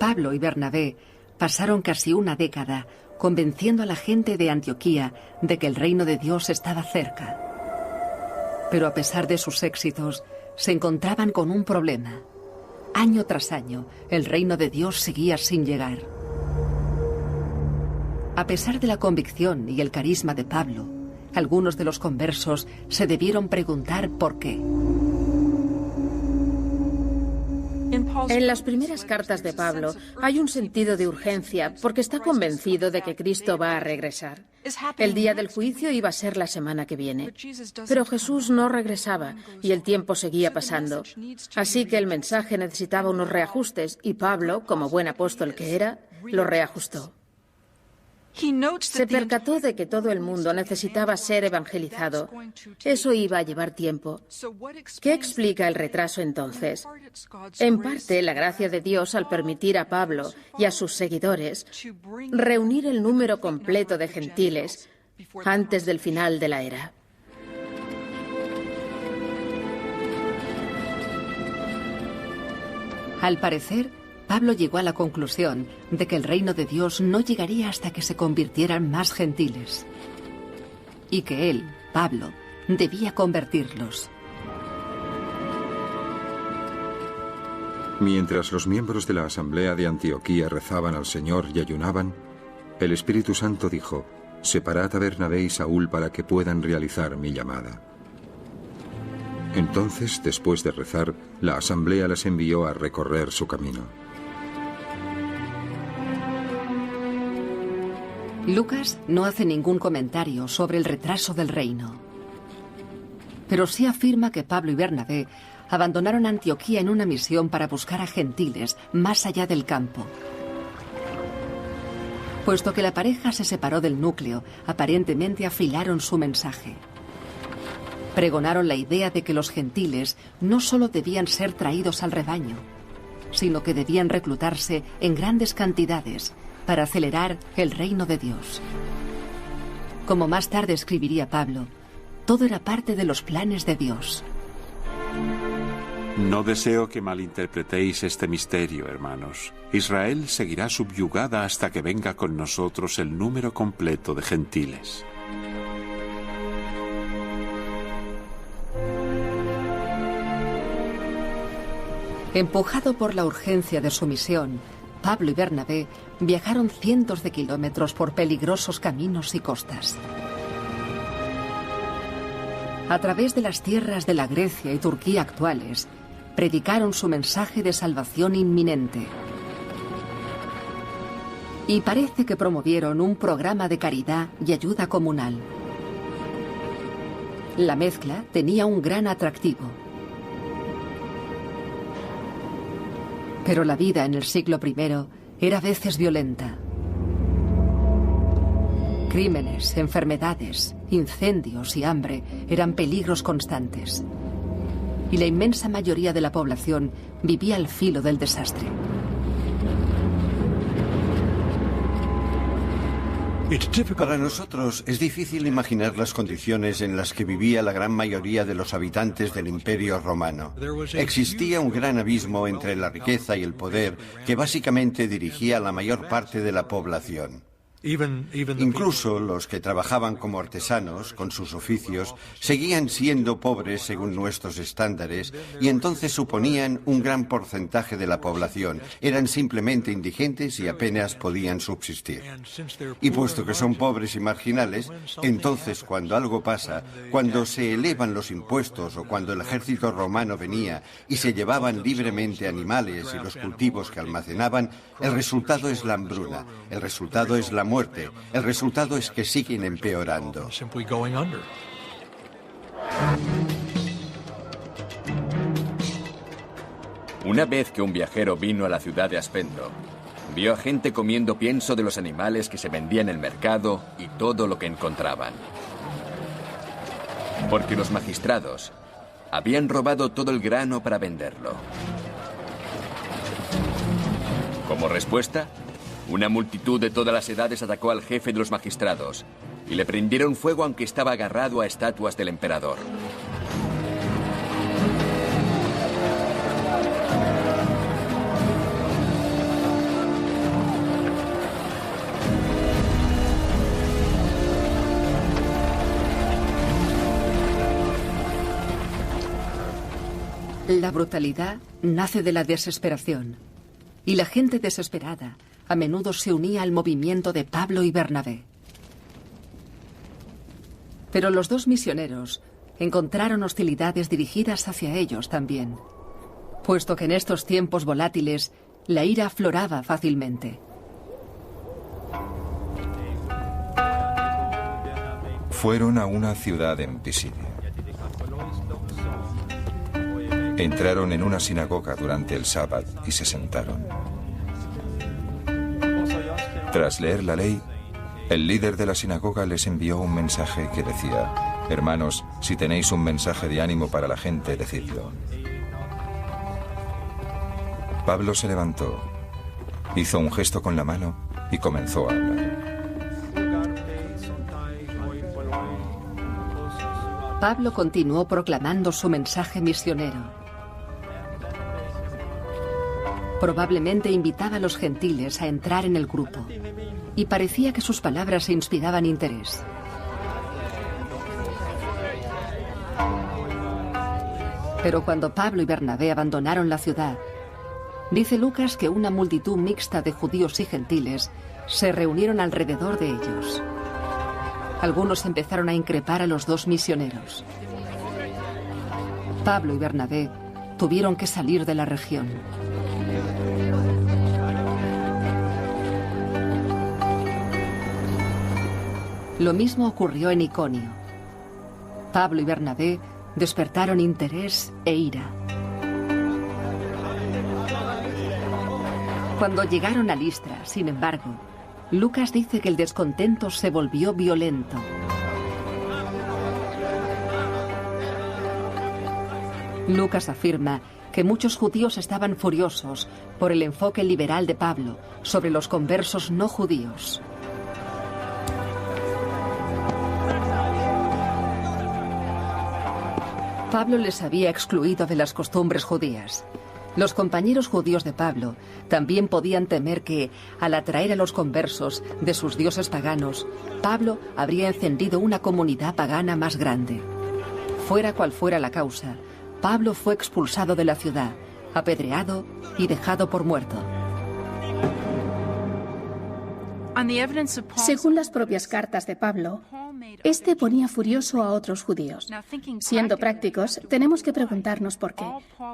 Pablo y Bernabé pasaron casi una década convenciendo a la gente de Antioquía de que el reino de Dios estaba cerca. Pero a pesar de sus éxitos, se encontraban con un problema. Año tras año, el reino de Dios seguía sin llegar. A pesar de la convicción y el carisma de Pablo, algunos de los conversos se debieron preguntar por qué. En las primeras cartas de Pablo hay un sentido de urgencia porque está convencido de que Cristo va a regresar. El día del juicio iba a ser la semana que viene. Pero Jesús no regresaba y el tiempo seguía pasando. Así que el mensaje necesitaba unos reajustes y Pablo, como buen apóstol que era, lo reajustó. Se percató de que todo el mundo necesitaba ser evangelizado. Eso iba a llevar tiempo. ¿Qué explica el retraso entonces? En parte, la gracia de Dios al permitir a Pablo y a sus seguidores reunir el número completo de gentiles antes del final de la era. Al parecer, Pablo llegó a la conclusión de que el reino de Dios no llegaría hasta que se convirtieran más gentiles. Y que él, Pablo, debía convertirlos. Mientras los miembros de la asamblea de Antioquía rezaban al Señor y ayunaban, el Espíritu Santo dijo: «Separad a Bernabé y Saúl para que puedan realizar mi llamada». Entonces, después de rezar, la asamblea les envió a recorrer su camino. Lucas no hace ningún comentario sobre el retraso del reino. Pero sí afirma que Pablo y Bernabé abandonaron Antioquía en una misión para buscar a gentiles más allá del campo. Puesto que la pareja se separó del núcleo, aparentemente afilaron su mensaje. Pregonaron la idea de que los gentiles no solo debían ser traídos al rebaño, sino que debían reclutarse en grandes cantidades para acelerar el reino de Dios. Como más tarde escribiría Pablo, todo era parte de los planes de Dios. No deseo que malinterpretéis este misterio, hermanos. Israel seguirá subyugada hasta que venga con nosotros el número completo de gentiles. Empujado por la urgencia de su misión, Pablo y Bernabé viajaron cientos de kilómetros por peligrosos caminos y costas. A través de las tierras de la Grecia y Turquía actuales, predicaron su mensaje de salvación inminente. Y parece que promovieron un programa de caridad y ayuda comunal. La mezcla tenía un gran atractivo. Pero la vida en el siglo I era a veces violenta. Crímenes, enfermedades, incendios y hambre eran peligros constantes. Y la inmensa mayoría de la población vivía al filo del desastre. Para nosotros es difícil imaginar las condiciones en las que vivía la gran mayoría de los habitantes del Imperio Romano. Existía un gran abismo entre la riqueza y el poder que básicamente dirigía a la mayor parte de la población. Incluso los que trabajaban como artesanos, con sus oficios, seguían siendo pobres según nuestros estándares y entonces suponían un gran porcentaje de la población. Eran simplemente indigentes y apenas podían subsistir. Y puesto que son pobres y marginales, entonces cuando algo pasa, cuando se elevan los impuestos o cuando el ejército romano venía y se llevaban libremente animales y los cultivos que almacenaban, el resultado es la hambruna, el resultado es la muerte, el resultado es que siguen empeorando. Una vez que un viajero vino a la ciudad de Aspendo, vio a gente comiendo pienso de los animales que se vendían en el mercado y todo lo que encontraban. Porque los magistrados habían robado todo el grano para venderlo. Como respuesta, una multitud de todas las edades atacó al jefe de los magistrados y le prendieron fuego aunque estaba agarrado a estatuas del emperador. La brutalidad nace de la desesperación, y la gente desesperada a menudo se unía al movimiento de Pablo y Bernabé. Pero los dos misioneros encontraron hostilidades dirigidas hacia ellos también, puesto que en estos tiempos volátiles la ira afloraba fácilmente. Fueron a una ciudad en Pisidia. Entraron en una sinagoga durante el sábado y se sentaron. Tras leer la ley, el líder de la sinagoga les envió un mensaje que decía: hermanos, si tenéis un mensaje de ánimo para la gente, decidlo. Pablo se levantó, hizo un gesto con la mano y comenzó a hablar. Pablo continuó proclamando su mensaje misionero. Probablemente invitaba a los gentiles a entrar en el grupo, y parecía que sus palabras inspiraban interés. Pero cuando Pablo y Bernabé abandonaron la ciudad, dice Lucas que una multitud mixta de judíos y gentiles se reunieron alrededor de ellos. Algunos empezaron a increpar a los dos misioneros. Pablo y Bernabé tuvieron que salir de la región. Lo mismo ocurrió en Iconio. Pablo y Bernabé despertaron interés e ira. Cuando llegaron a Listra, sin embargo, Lucas dice que el descontento se volvió violento. Lucas afirma que muchos judíos estaban furiosos por el enfoque liberal de Pablo sobre los conversos no judíos. Pablo les había excluido de las costumbres judías. Los compañeros judíos de Pablo también podían temer que, al atraer a los conversos de sus dioses paganos, Pablo habría encendido una comunidad pagana más grande. Fuera cual fuera la causa, Pablo fue expulsado de la ciudad, apedreado y dejado por muerto. Según las propias cartas de Pablo, este ponía furioso a otros judíos. Siendo prácticos, tenemos que preguntarnos por qué.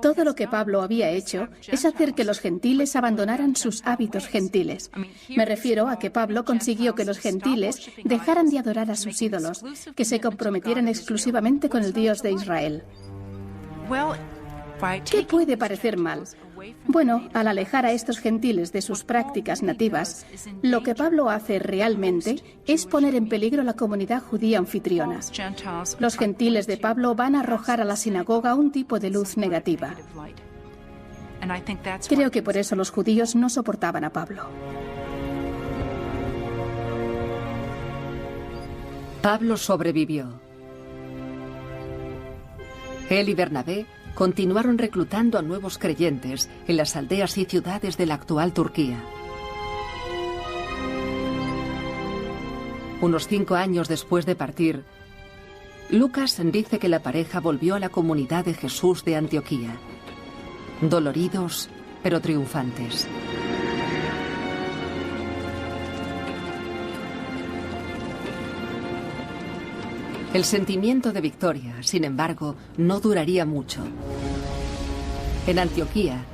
Todo lo que Pablo había hecho es hacer que los gentiles abandonaran sus hábitos gentiles. Me refiero a que Pablo consiguió que los gentiles dejaran de adorar a sus ídolos, que se comprometieran exclusivamente con el Dios de Israel. ¿Qué puede parecer mal? Bueno, al alejar a estos gentiles de sus prácticas nativas, lo que Pablo hace realmente es poner en peligro la comunidad judía anfitriona. Los gentiles de Pablo van a arrojar a la sinagoga un tipo de luz negativa. Creo que por eso los judíos no soportaban a Pablo. Pablo sobrevivió. Él y Bernabé continuaron reclutando a nuevos creyentes en las aldeas y ciudades de la actual Turquía. Unos 5 años después de partir, Lucas dice que la pareja volvió a la comunidad de Jesús de Antioquía, doloridos pero triunfantes. El sentimiento de victoria, sin embargo, no duraría mucho. En Antioquía,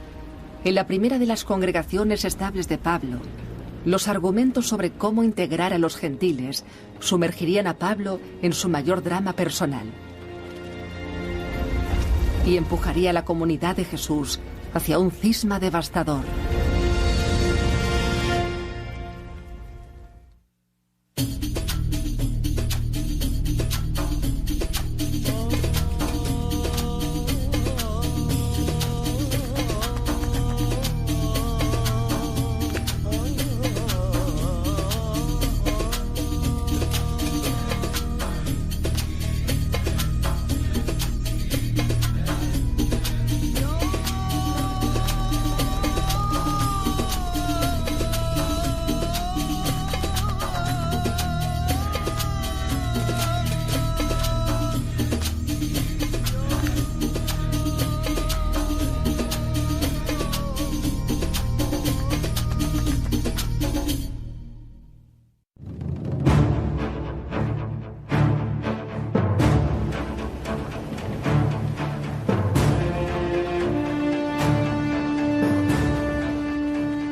en la primera de las congregaciones estables de Pablo, los argumentos sobre cómo integrar a los gentiles sumergirían a Pablo en su mayor drama personal y empujaría a la comunidad de Jesús hacia un cisma devastador.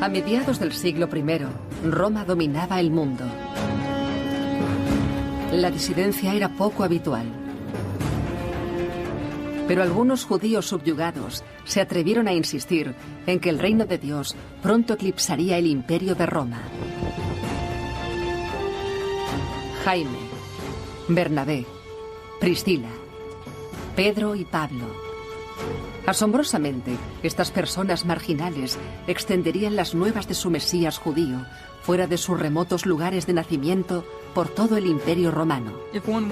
A mediados del siglo I, Roma dominaba el mundo. La disidencia era poco habitual. Pero algunos judíos subyugados se atrevieron a insistir en que el reino de Dios pronto eclipsaría el imperio de Roma. Jaime, Bernabé, Priscila, Pedro y Pablo. Asombrosamente, estas personas marginales extenderían las nuevas de su Mesías judío fuera de sus remotos lugares de nacimiento por todo el Imperio Romano.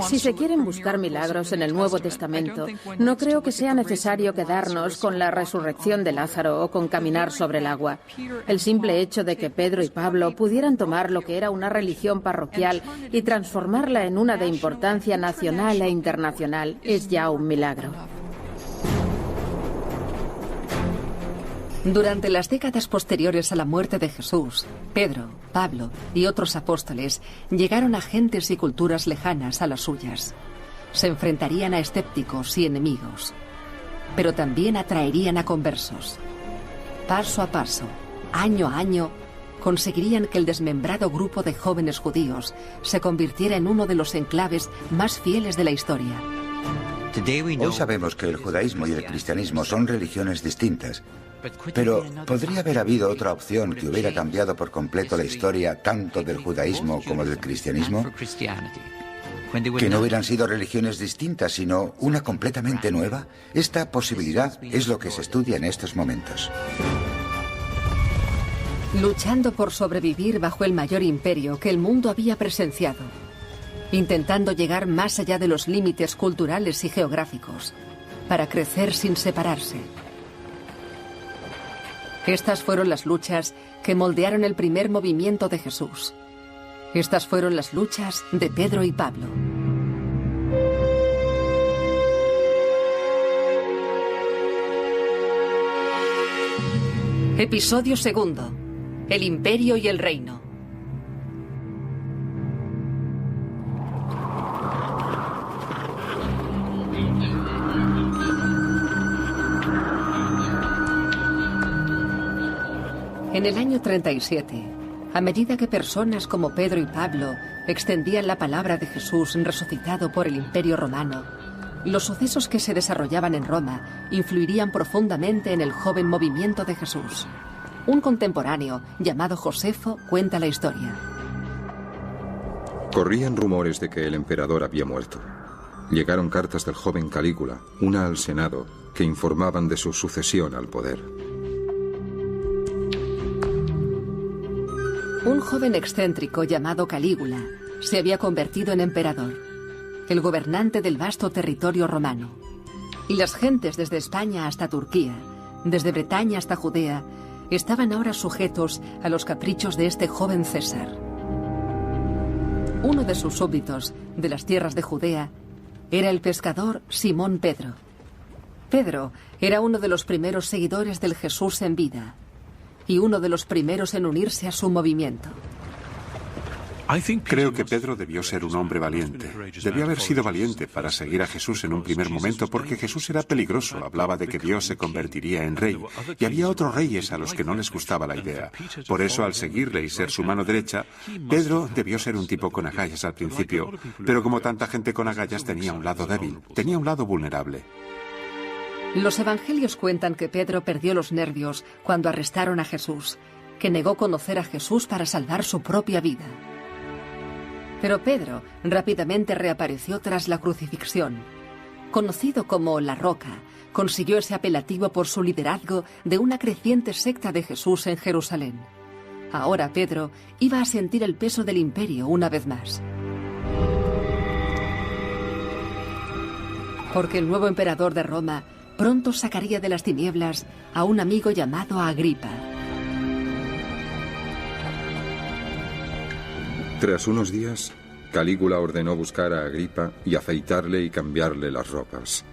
Si se quieren buscar milagros en el Nuevo Testamento, no creo que sea necesario quedarnos con la resurrección de Lázaro o con caminar sobre el agua. El simple hecho de que Pedro y Pablo pudieran tomar lo que era una religión parroquial y transformarla en una de importancia nacional e internacional es ya un milagro. Durante las décadas posteriores a la muerte de Jesús, Pedro, Pablo y otros apóstoles llegaron a gentes y culturas lejanas a las suyas. Se enfrentarían a escépticos y enemigos, pero también atraerían a conversos. Paso a paso, año a año, conseguirían que el desmembrado grupo de jóvenes judíos se convirtiera en uno de los enclaves más fieles de la historia. Hoy sabemos que el judaísmo y el cristianismo son religiones distintas. Pero ¿podría haber habido otra opción que hubiera cambiado por completo la historia tanto del judaísmo como del cristianismo? ¿Que no hubieran sido religiones distintas, sino una completamente nueva? Esta posibilidad es lo que se estudia en estos momentos. Luchando por sobrevivir bajo el mayor imperio que el mundo había presenciado, intentando llegar más allá de los límites culturales y geográficos, para crecer sin separarse. Estas fueron las luchas que moldearon el primer movimiento de Jesús. Estas fueron las luchas de Pedro y Pablo. Episodio segundo. El imperio y el reino. En el año 37, a medida que personas como Pedro y Pablo extendían la palabra de Jesús resucitado por el Imperio Romano, los sucesos que se desarrollaban en Roma influirían profundamente en el joven movimiento de Jesús. Un contemporáneo llamado Josefo cuenta la historia. Corrían rumores de que el emperador había muerto. Llegaron cartas del joven Calígula, una al Senado, que informaban de su sucesión al poder. Un joven excéntrico llamado Calígula se había convertido en emperador, el gobernante del vasto territorio romano. Y las gentes desde España hasta Turquía, desde Bretaña hasta Judea, estaban ahora sujetos a los caprichos de este joven César. Uno de sus súbditos, de las tierras de Judea, era el pescador Simón Pedro. Pedro era uno de los primeros seguidores del Jesús en vida y uno de los primeros en unirse a su movimiento. Creo que Pedro debió ser un hombre valiente. Debió haber sido valiente para seguir a Jesús en un primer momento porque Jesús era peligroso, hablaba de que Dios se convertiría en rey y había otros reyes a los que no les gustaba la idea. Por eso, al seguirle y ser su mano derecha, Pedro debió ser un tipo con agallas al principio, pero como tanta gente con agallas tenía un lado débil, tenía un lado vulnerable. Los evangelios cuentan que Pedro perdió los nervios cuando arrestaron a Jesús, que negó conocer a Jesús para salvar su propia vida. Pero Pedro rápidamente reapareció tras la crucifixión. Conocido como La Roca, consiguió ese apelativo por su liderazgo de una creciente secta de Jesús en Jerusalén. Ahora Pedro iba a sentir el peso del imperio una vez más. Porque el nuevo emperador de Roma pronto sacaría de las tinieblas a un amigo llamado Agripa. Tras unos días, Calígula ordenó buscar a Agripa y afeitarle y cambiarle las ropas.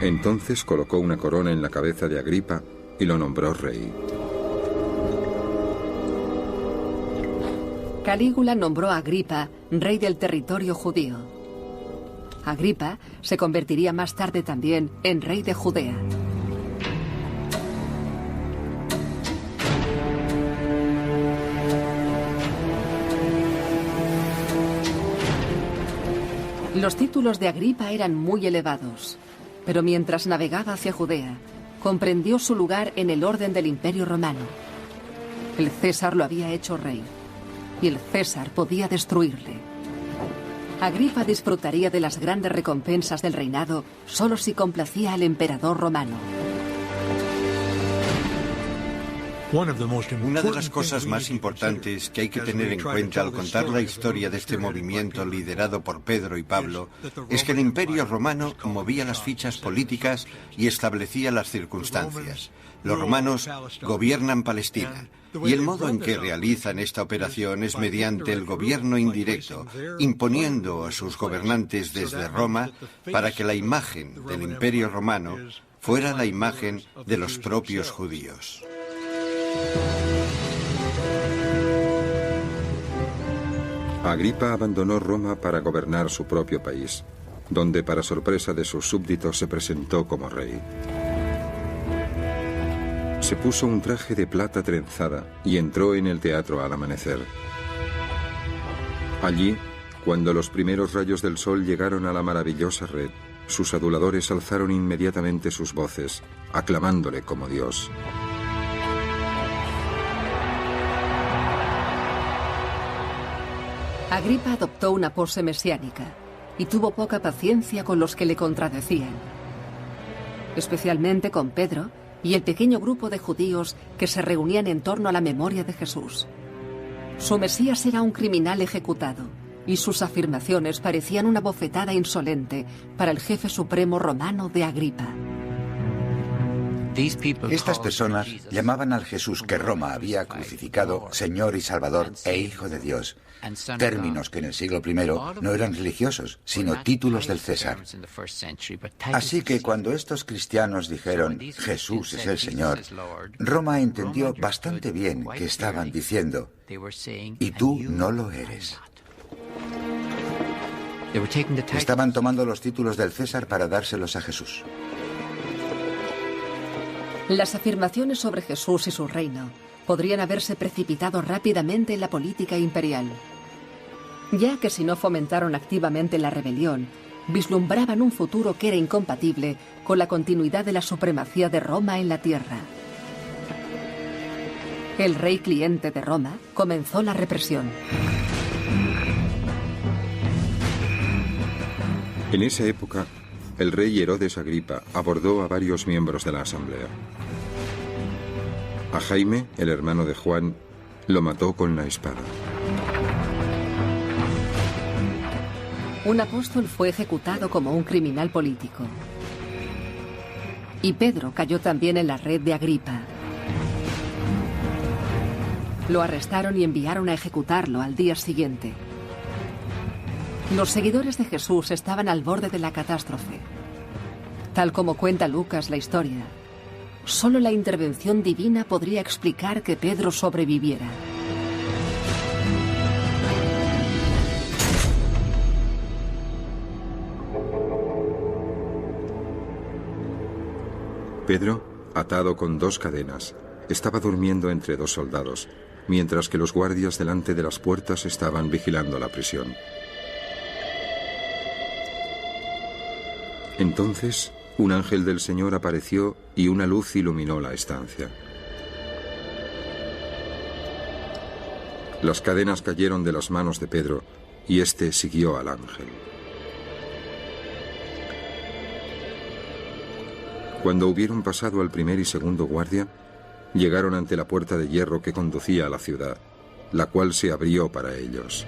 Entonces colocó una corona en la cabeza de Agripa y lo nombró rey. Calígula nombró a Agripa rey del territorio judío. Agripa se convertiría más tarde también en rey de Judea. Los títulos de Agripa eran muy elevados, pero mientras navegaba hacia Judea, comprendió su lugar en el orden del Imperio Romano. El César lo había hecho rey, y el César podía destruirle. Agripa disfrutaría de las grandes recompensas del reinado solo si complacía al emperador romano. Una de las cosas más importantes que hay que tener en cuenta al contar la historia de este movimiento liderado por Pedro y Pablo es que el Imperio Romano movía las fichas políticas y establecía las circunstancias. Los romanos gobiernan Palestina y el modo en que realizan esta operación es mediante el gobierno indirecto, imponiendo a sus gobernantes desde Roma para que la imagen del Imperio Romano fuera la imagen de los propios judíos. Agripa abandonó Roma para gobernar su propio país, donde para sorpresa de sus súbditos se presentó como rey. Se puso un traje de plata trenzada y entró en el teatro al amanecer. Allí, cuando los primeros rayos del sol llegaron a la maravillosa red, sus aduladores alzaron inmediatamente sus voces, aclamándole como Dios. Agripa adoptó una pose mesiánica y tuvo poca paciencia con los que le contradecían, especialmente con Pedro y el pequeño grupo de judíos que se reunían en torno a la memoria de Jesús. Su Mesías era un criminal ejecutado y sus afirmaciones parecían una bofetada insolente para el jefe supremo romano de Agripa. Estas personas llamaban al Jesús que Roma había crucificado Señor y Salvador e Hijo de Dios, términos que en el siglo I no eran religiosos, sino títulos del César. Así que cuando estos cristianos dijeron Jesús es el Señor, Roma entendió bastante bien que estaban diciendo, y tú no lo eres. Estaban tomando los títulos del César para dárselos a Jesús. Las afirmaciones sobre Jesús y su reino podrían haberse precipitado rápidamente en la política imperial, ya que si no fomentaron activamente la rebelión, vislumbraban un futuro que era incompatible con la continuidad de la supremacía de Roma en la tierra. El rey cliente de Roma comenzó la represión. En esa época, el rey Herodes Agripa abordó a varios miembros de la asamblea. A Jaime, el hermano de Juan, lo mató con la espada. Un apóstol fue ejecutado como un criminal político. Y Pedro cayó también en la red de Agripa. Lo arrestaron y enviaron a ejecutarlo al día siguiente. Los seguidores de Jesús estaban al borde de la catástrofe. Tal como cuenta Lucas la historia, solo la intervención divina podría explicar que Pedro sobreviviera. Pedro, atado con 2 cadenas, estaba durmiendo entre 2 soldados, mientras que los guardias delante de las puertas estaban vigilando la prisión. Entonces, un ángel del Señor apareció y una luz iluminó la estancia. Las cadenas cayeron de las manos de Pedro y éste siguió al ángel. Cuando hubieron pasado al primer y segundo guardia, llegaron ante la puerta de hierro que conducía a la ciudad, la cual se abrió para ellos.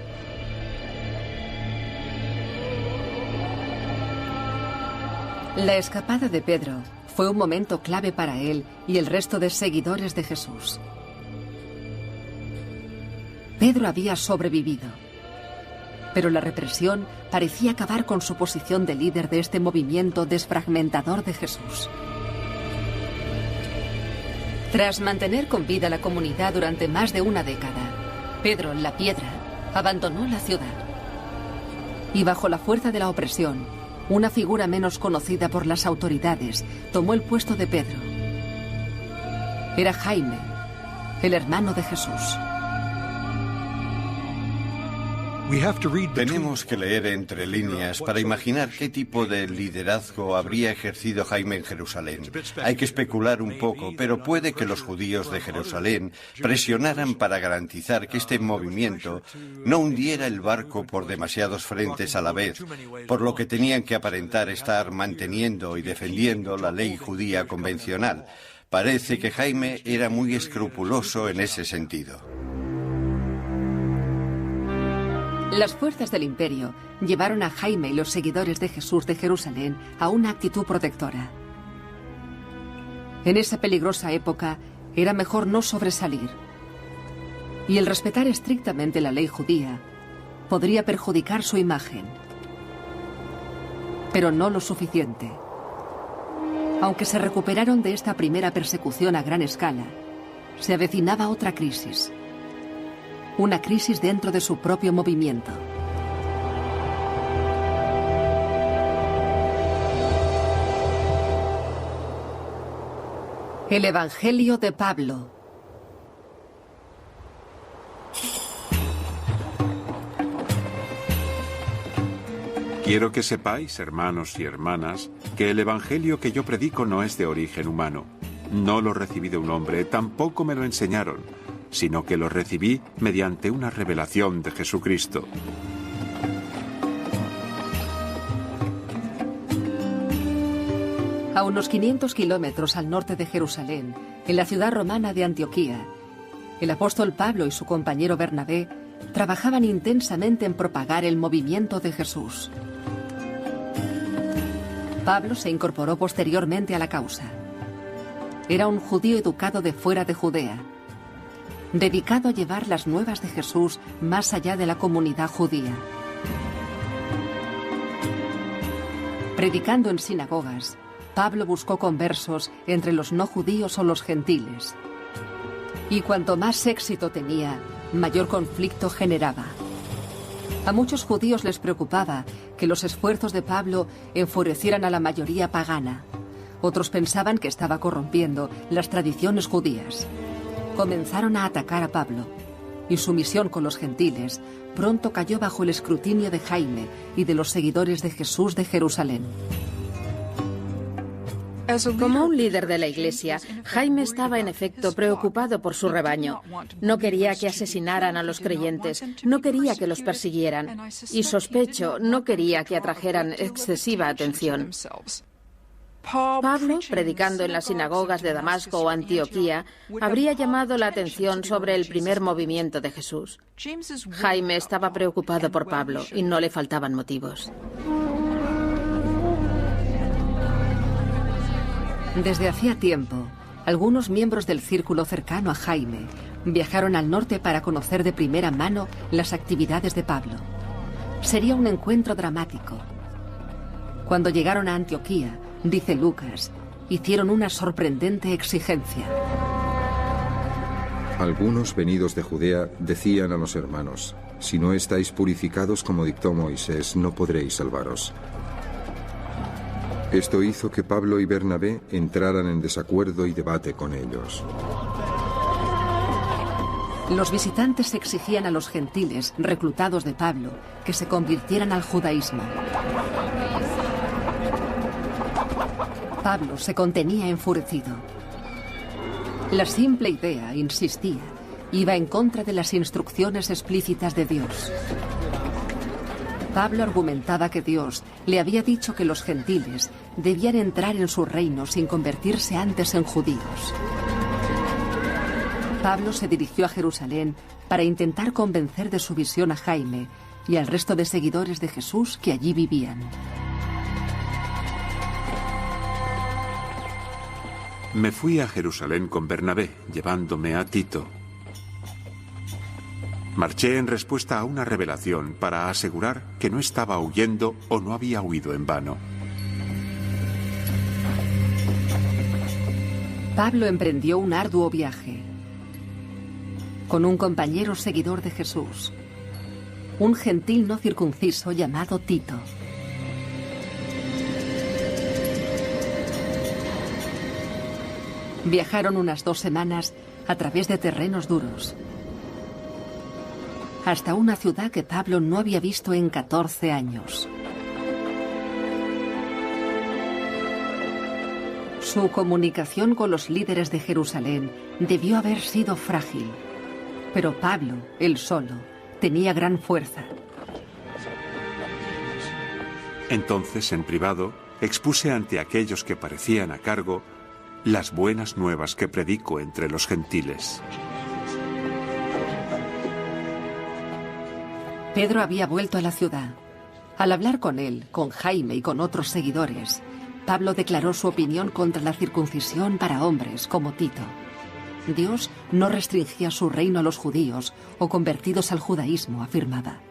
La escapada de Pedro fue un momento clave para él y el resto de seguidores de Jesús. Pedro había sobrevivido, pero la represión parecía acabar con su posición de líder de este movimiento desfragmentador de Jesús. Tras mantener con vida la comunidad durante más de una década, Pedro, la Piedra, abandonó la ciudad. Y bajo la fuerza de la opresión, una figura menos conocida por las autoridades tomó el puesto de Pedro. Era Jaime, el hermano de Jesús. Tenemos que leer entre líneas para imaginar qué tipo de liderazgo habría ejercido Jaime en Jerusalén. Hay que especular un poco, pero puede que los judíos de Jerusalén presionaran para garantizar que este movimiento no hundiera el barco por demasiados frentes a la vez, por lo que tenían que aparentar estar manteniendo y defendiendo la ley judía convencional. Parece que Jaime era muy escrupuloso en ese sentido. Las fuerzas del imperio llevaron a Jaime y los seguidores de Jesús de Jerusalén a una actitud protectora. En esa peligrosa época era mejor no sobresalir. Y el respetar estrictamente la ley judía podría perjudicar su imagen. Pero no lo suficiente. Aunque se recuperaron de esta primera persecución a gran escala, se avecinaba otra crisis. Una crisis dentro de su propio movimiento. El Evangelio de Pablo. Quiero que sepáis, hermanos y hermanas, que el Evangelio que yo predico no es de origen humano. No lo recibí de un hombre, tampoco me lo enseñaron, sino que lo recibí mediante una revelación de Jesucristo. A unos 500 kilómetros al norte de Jerusalén, en la ciudad romana de Antioquía, el apóstol Pablo y su compañero Bernabé trabajaban intensamente en propagar el movimiento de Jesús. Pablo se incorporó posteriormente a la causa. Era un judío educado de fuera de Judea, dedicado a llevar las nuevas de Jesús más allá de la comunidad judía. Predicando en sinagogas, Pablo buscó conversos entre los no judíos o los gentiles. Y cuanto más éxito tenía, mayor conflicto generaba. A muchos judíos les preocupaba que los esfuerzos de Pablo enfurecieran a la mayoría pagana. Otros pensaban que estaba corrompiendo las tradiciones judías. Comenzaron a atacar a Pablo, y su misión con los gentiles pronto cayó bajo el escrutinio de Jaime y de los seguidores de Jesús de Jerusalén. Como un líder de la Iglesia, Jaime estaba en efecto preocupado por su rebaño. No quería que asesinaran a los creyentes, no quería que los persiguieran, y sospecho, no quería que atrajeran excesiva atención. Pablo, predicando en las sinagogas de Damasco o Antioquía, habría llamado la atención sobre el primer movimiento de Jesús. Jaime estaba preocupado por Pablo y no le faltaban motivos. Desde hacía tiempo, algunos miembros del círculo cercano a Jaime viajaron al norte para conocer de primera mano las actividades de Pablo. Sería un encuentro dramático. Cuando llegaron a Antioquía, dice Lucas, hicieron una sorprendente exigencia. Algunos venidos de Judea decían a los hermanos: si no estáis purificados como dictó Moisés, no podréis salvaros. Esto hizo que Pablo y Bernabé entraran en desacuerdo y debate con ellos. Los visitantes exigían a los gentiles reclutados de Pablo que se convirtieran al judaísmo. Pablo se contenía enfurecido. La simple idea, insistía, iba en contra de las instrucciones explícitas de Dios. Pablo argumentaba que Dios le había dicho que los gentiles debían entrar en su reino sin convertirse antes en judíos. Pablo se dirigió a Jerusalén para intentar convencer de su visión a Jaime y al resto de seguidores de Jesús que allí vivían. Me fui a Jerusalén con Bernabé, llevándome a Tito. Marché en respuesta a una revelación para asegurar que no estaba huyendo o no había huido en vano. Pablo emprendió un arduo viaje con un compañero seguidor de Jesús, un gentil no circunciso llamado Tito. Viajaron unas 2 semanas a través de terrenos duros. hasta una ciudad que Pablo no había visto en 14 años. Su comunicación con los líderes de Jerusalén debió haber sido frágil, pero Pablo, él solo, tenía gran fuerza. Entonces, en privado, expuse ante aquellos que parecían a cargo las buenas nuevas que predico entre los gentiles. Pedro había vuelto a la ciudad. Al hablar con él, con Jaime y con otros seguidores, Pablo declaró su opinión contra la circuncisión para hombres como Tito. Dios no restringía su reino a los judíos o convertidos al judaísmo, afirmaba.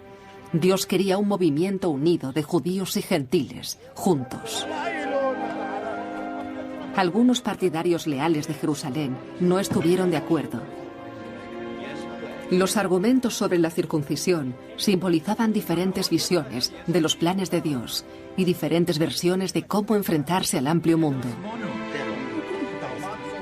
Dios quería un movimiento unido de judíos y gentiles, juntos. Algunos partidarios leales de Jerusalén no estuvieron de acuerdo. Los argumentos sobre la circuncisión simbolizaban diferentes visiones de los planes de Dios y diferentes versiones de cómo enfrentarse al amplio mundo.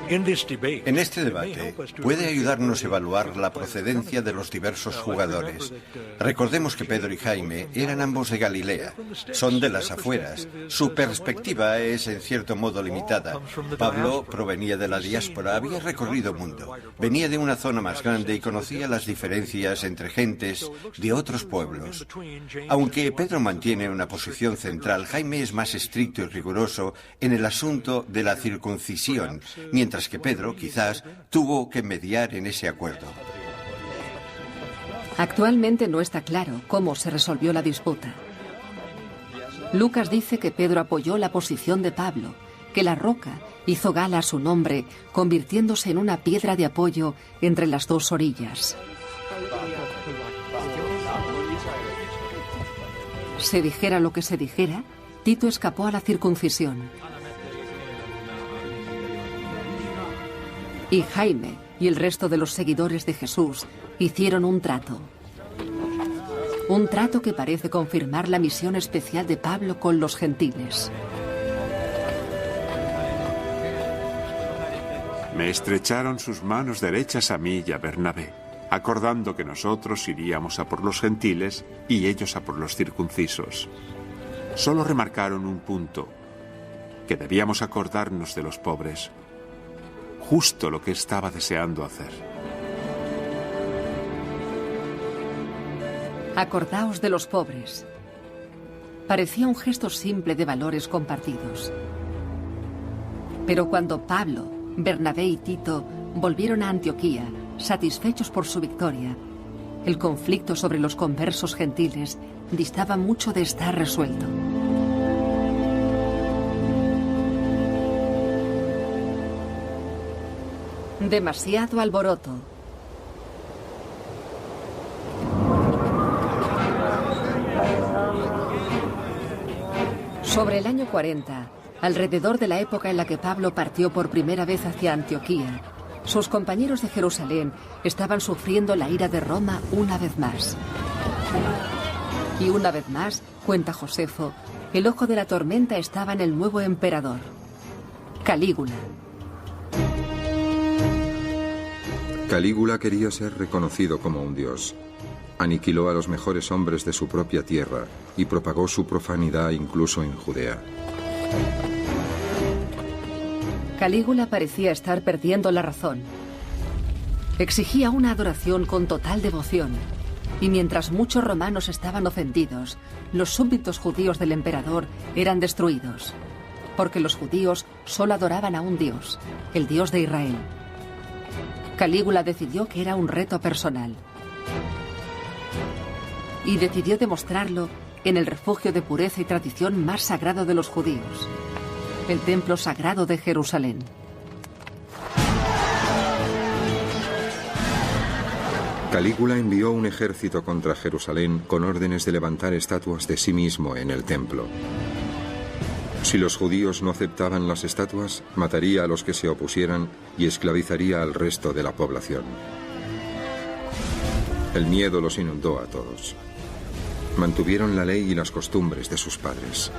En este debate puede ayudarnos a evaluar la procedencia de los diversos jugadores. Recordemos que Pedro y Jaime eran ambos de Galilea, son de las afueras. Su perspectiva es en cierto modo limitada. Pablo provenía de la diáspora, había recorrido mundo, venía de una zona más grande y conocía las diferencias entre gentes de otros pueblos. Aunque Pedro mantiene una posición central, Jaime es más estricto y riguroso en el asunto de la circuncisión, mientras que Pedro, quizás, tuvo que mediar en ese acuerdo. Actualmente no está claro cómo se resolvió la disputa. Lucas dice que Pedro apoyó la posición de Pablo, que la roca hizo gala a su nombre, convirtiéndose en una piedra de apoyo entre las dos orillas. Se dijera lo que se dijera, Tito escapó a la circuncisión. Y Jaime y el resto de los seguidores de Jesús hicieron un trato. Un trato que parece confirmar la misión especial de Pablo con los gentiles. Me estrecharon sus manos derechas a mí y a Bernabé, acordando que nosotros iríamos a por los gentiles y ellos a por los circuncisos. Solo remarcaron un punto, que debíamos acordarnos de los pobres. Justo lo que estaba deseando hacer. Acordaos de los pobres. Parecía un gesto simple de valores compartidos. Pero cuando Pablo, Bernabé y Tito volvieron a Antioquía, satisfechos por su victoria, el conflicto sobre los conversos gentiles distaba mucho de estar resuelto. Demasiado alboroto. Sobre el año 40, alrededor de la época en la que Pablo partió por primera vez hacia Antioquía, sus compañeros de Jerusalén estaban sufriendo la ira de Roma una vez más. Y una vez más, cuenta Josefo, el ojo de la tormenta estaba en el nuevo emperador, Calígula. Calígula quería ser reconocido como un dios. Aniquiló a los mejores hombres de su propia tierra y propagó su profanidad incluso en Judea. Calígula parecía estar perdiendo la razón. Exigía una adoración con total devoción, y mientras muchos romanos estaban ofendidos, los súbditos judíos del emperador eran destruidos, porque los judíos solo adoraban a un dios, el Dios de Israel. Calígula decidió que era un reto personal. Y decidió demostrarlo en el refugio de pureza y tradición más sagrado de los judíos, el templo sagrado de Jerusalén. Calígula envió un ejército contra Jerusalén con órdenes de levantar estatuas de sí mismo en el templo. Si los judíos no aceptaban las estatuas, mataría a los que se opusieran y esclavizaría al resto de la población. El miedo los inundó a todos. Mantuvieron la ley y las costumbres de sus padres.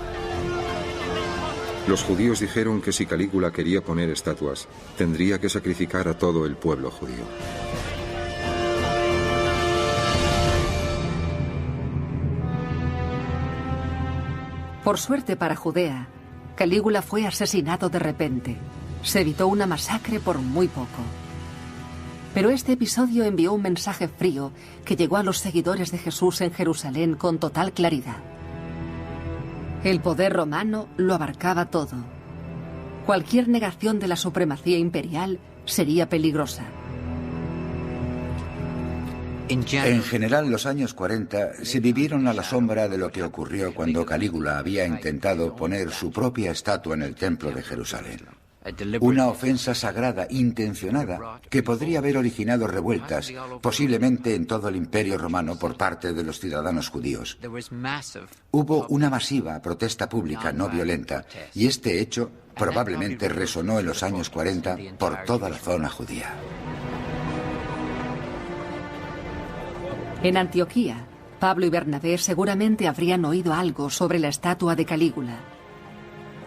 Los judíos dijeron que si Calígula quería poner estatuas, tendría que sacrificar a todo el pueblo judío. Por suerte para Judea, Calígula fue asesinado de repente. Se evitó una masacre por muy poco. Pero este episodio envió un mensaje frío que llegó a los seguidores de Jesús en Jerusalén con total claridad. El poder romano lo abarcaba todo. Cualquier negación de la supremacía imperial sería peligrosa. En general, los años 40 se vivieron a la sombra de lo que ocurrió cuando Calígula había intentado poner su propia estatua en el templo de Jerusalén. Una ofensa sagrada intencionada que podría haber originado revueltas, posiblemente en todo el Imperio Romano por parte de los ciudadanos judíos. Hubo una masiva protesta pública no violenta y este hecho probablemente resonó en los años 40 por toda la zona judía. En Antioquía, Pablo y Bernabé seguramente habrían oído algo sobre la estatua de Calígula.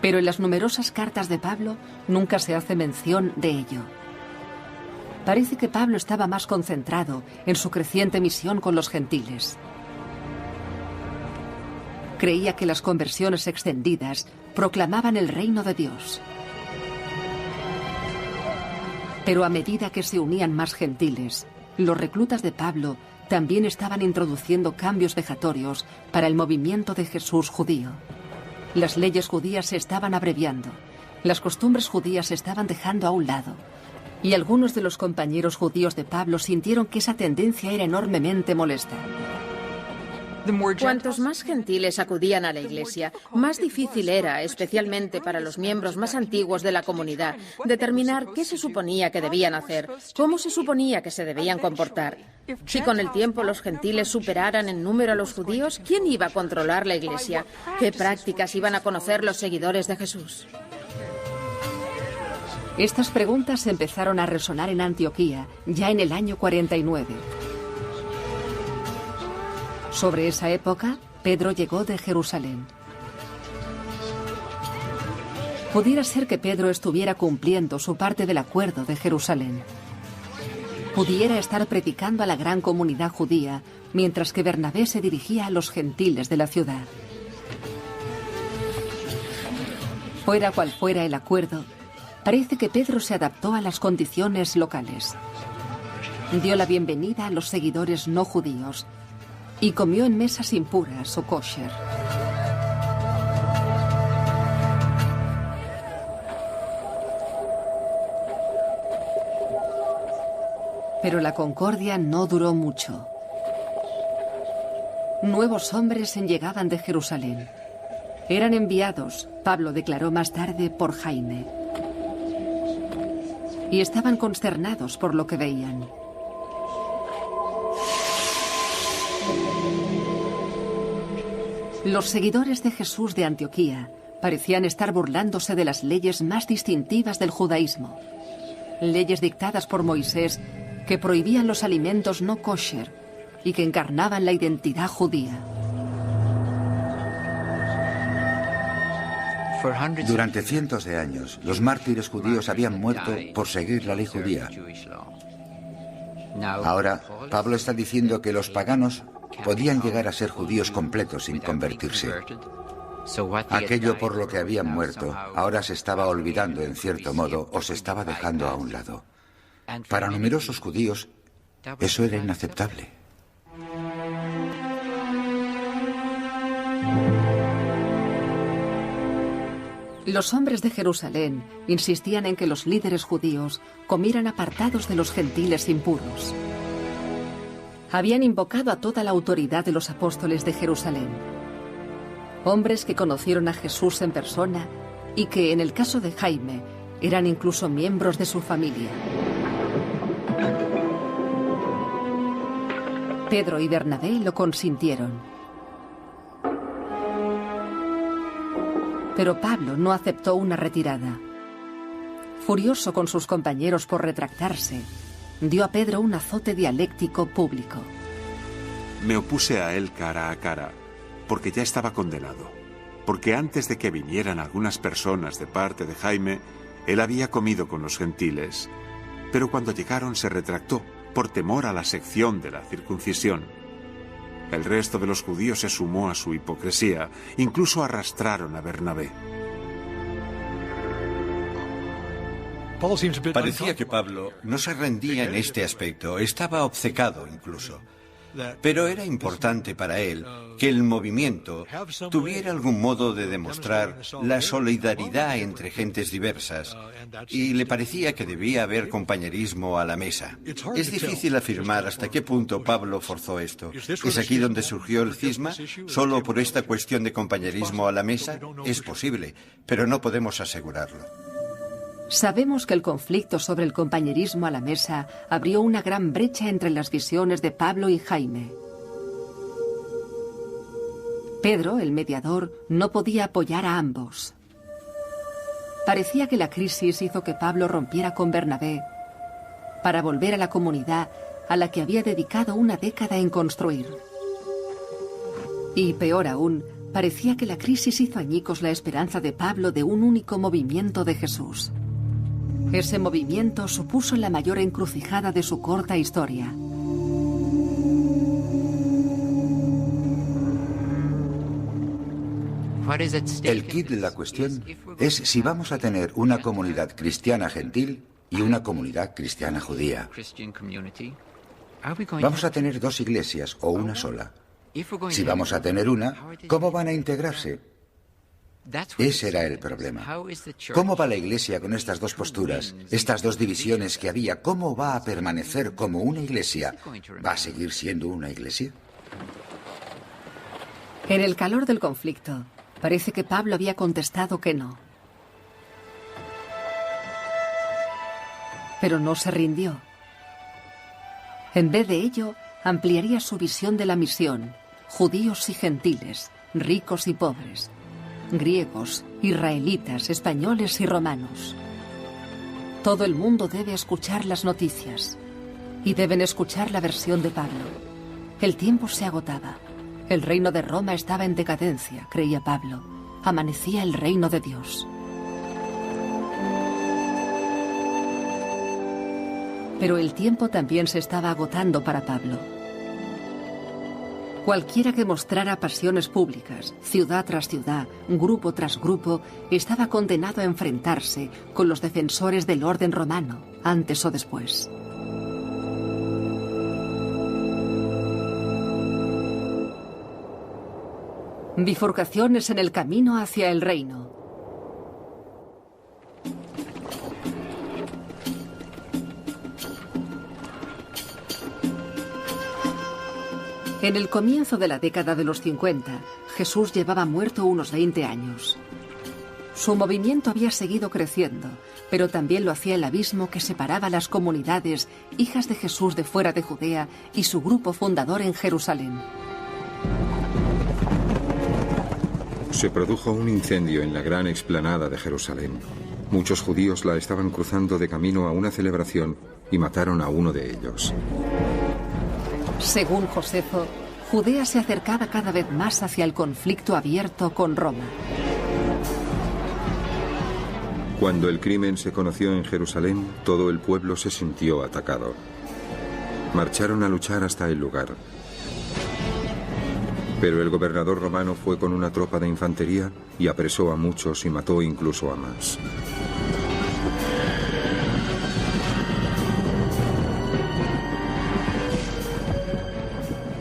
Pero en las numerosas cartas de Pablo nunca se hace mención de ello. Parece que Pablo estaba más concentrado en su creciente misión con los gentiles. Creía que las conversiones extendidas proclamaban el reino de Dios. Pero a medida que se unían más gentiles, los reclutas de Pablo también estaban introduciendo cambios vejatorios para el movimiento de Jesús judío. Las leyes judías se estaban abreviando, las costumbres judías se estaban dejando a un lado, y algunos de los compañeros judíos de Pablo sintieron que esa tendencia era enormemente molesta. Cuantos más gentiles acudían a la iglesia, más difícil era, especialmente para los miembros más antiguos de la comunidad, determinar qué se suponía que debían hacer, cómo se suponía que se debían comportar. Si con el tiempo los gentiles superaran en número a los judíos, ¿quién iba a controlar la iglesia? ¿Qué prácticas iban a conocer los seguidores de Jesús? Estas preguntas empezaron a resonar en Antioquía ya en el año 49. Sobre esa época, Pedro llegó de Jerusalén. Pudiera ser que Pedro estuviera cumpliendo su parte del acuerdo de Jerusalén. Pudiera estar predicando a la gran comunidad judía, mientras que Bernabé se dirigía a los gentiles de la ciudad. Fuera cual fuera el acuerdo, parece que Pedro se adaptó a las condiciones locales. Dio la bienvenida a los seguidores no judíos y comió en mesas impuras o kosher. Pero la concordia no duró mucho. Nuevos hombres llegaban de Jerusalén. Eran enviados, Pablo declaró más tarde, por Jaime. Y estaban consternados por lo que veían. Los seguidores de Jesús de Antioquía parecían estar burlándose de las leyes más distintivas del judaísmo. Leyes dictadas por Moisés que prohibían los alimentos no kosher y que encarnaban la identidad judía. Durante cientos de años, los mártires judíos habían muerto por seguir la ley judía. Ahora, Pablo está diciendo que los paganos podían llegar a ser judíos completos sin convertirse. Aquello por lo que habían muerto ahora se estaba olvidando en cierto modo o se estaba dejando a un lado. Para numerosos judíos, eso era inaceptable. Los hombres de Jerusalén insistían en que los líderes judíos comieran apartados de los gentiles impuros. Habían invocado a toda la autoridad de los apóstoles de Jerusalén. Hombres que conocieron a Jesús en persona y que, en el caso de Jaime, eran incluso miembros de su familia. Pedro y Bernabé lo consintieron. Pero Pablo no aceptó una retirada. Furioso con sus compañeros por retractarse, dio a Pedro un azote dialéctico público. Me opuse a él cara a cara, porque ya estaba condenado. Porque antes de que vinieran algunas personas de parte de Jaime, él había comido con los gentiles. Pero cuando llegaron se retractó, por temor a la sección de la circuncisión. El resto de los judíos se sumó a su hipocresía, incluso arrastraron a Bernabé. Parecía que Pablo no se rendía en este aspecto, estaba obcecado incluso. Pero era importante para él que el movimiento tuviera algún modo de demostrar la solidaridad entre gentes diversas, y le parecía que debía haber compañerismo a la mesa. Es difícil afirmar hasta qué punto Pablo forzó esto. ¿Es aquí donde surgió el cisma? ¿Solo por esta cuestión de compañerismo a la mesa? Es posible, pero no podemos asegurarlo. Sabemos que el conflicto sobre el compañerismo a la mesa abrió una gran brecha entre las visiones de Pablo y Jaime. Pedro, el mediador, no podía apoyar a ambos. Parecía que la crisis hizo que Pablo rompiera con Bernabé para volver a la comunidad a la que había dedicado una década en construir. Y peor aún, parecía que la crisis hizo añicos la esperanza de Pablo de un único movimiento de Jesús. Ese movimiento supuso la mayor encrucijada de su corta historia. El quid de la cuestión es si vamos a tener una comunidad cristiana gentil y una comunidad cristiana judía. ¿Vamos a tener dos iglesias o una sola? Si vamos a tener una, ¿cómo van a integrarse? Ese era el problema. ¿Cómo va la iglesia con estas dos posturas, estas dos divisiones que había? ¿Cómo va a permanecer como una iglesia? ¿Va a seguir siendo una iglesia? En el calor del conflicto, parece que Pablo había contestado que no. Pero no se rindió. En vez de ello, ampliaría su visión de la misión: judíos y gentiles, ricos y pobres, griegos, israelitas, españoles y romanos. Todo el mundo debe escuchar las noticias y deben escuchar la versión de Pablo. El tiempo se agotaba. El reino de Roma estaba en decadencia, creía Pablo. Amanecía el reino de Dios. Pero el tiempo también se estaba agotando para Pablo. Cualquiera que mostrara pasiones públicas, ciudad tras ciudad, grupo tras grupo, estaba condenado a enfrentarse con los defensores del orden romano, antes o después. Bifurcaciones en el camino hacia el reino. En el comienzo de la década de los 50, Jesús llevaba muerto unos 20 años. Su movimiento había seguido creciendo, pero también lo hacía el abismo que separaba las comunidades hijas de Jesús de fuera de Judea y su grupo fundador en Jerusalén. Se produjo un incendio en la gran explanada de Jerusalén. Muchos judíos la estaban cruzando de camino a una celebración y mataron a uno de ellos. Según Josefo, Judea se acercaba cada vez más hacia el conflicto abierto con Roma. Cuando el crimen se conoció en Jerusalén, todo el pueblo se sintió atacado. Marcharon a luchar hasta el lugar. Pero el gobernador romano fue con una tropa de infantería y apresó a muchos y mató incluso a más.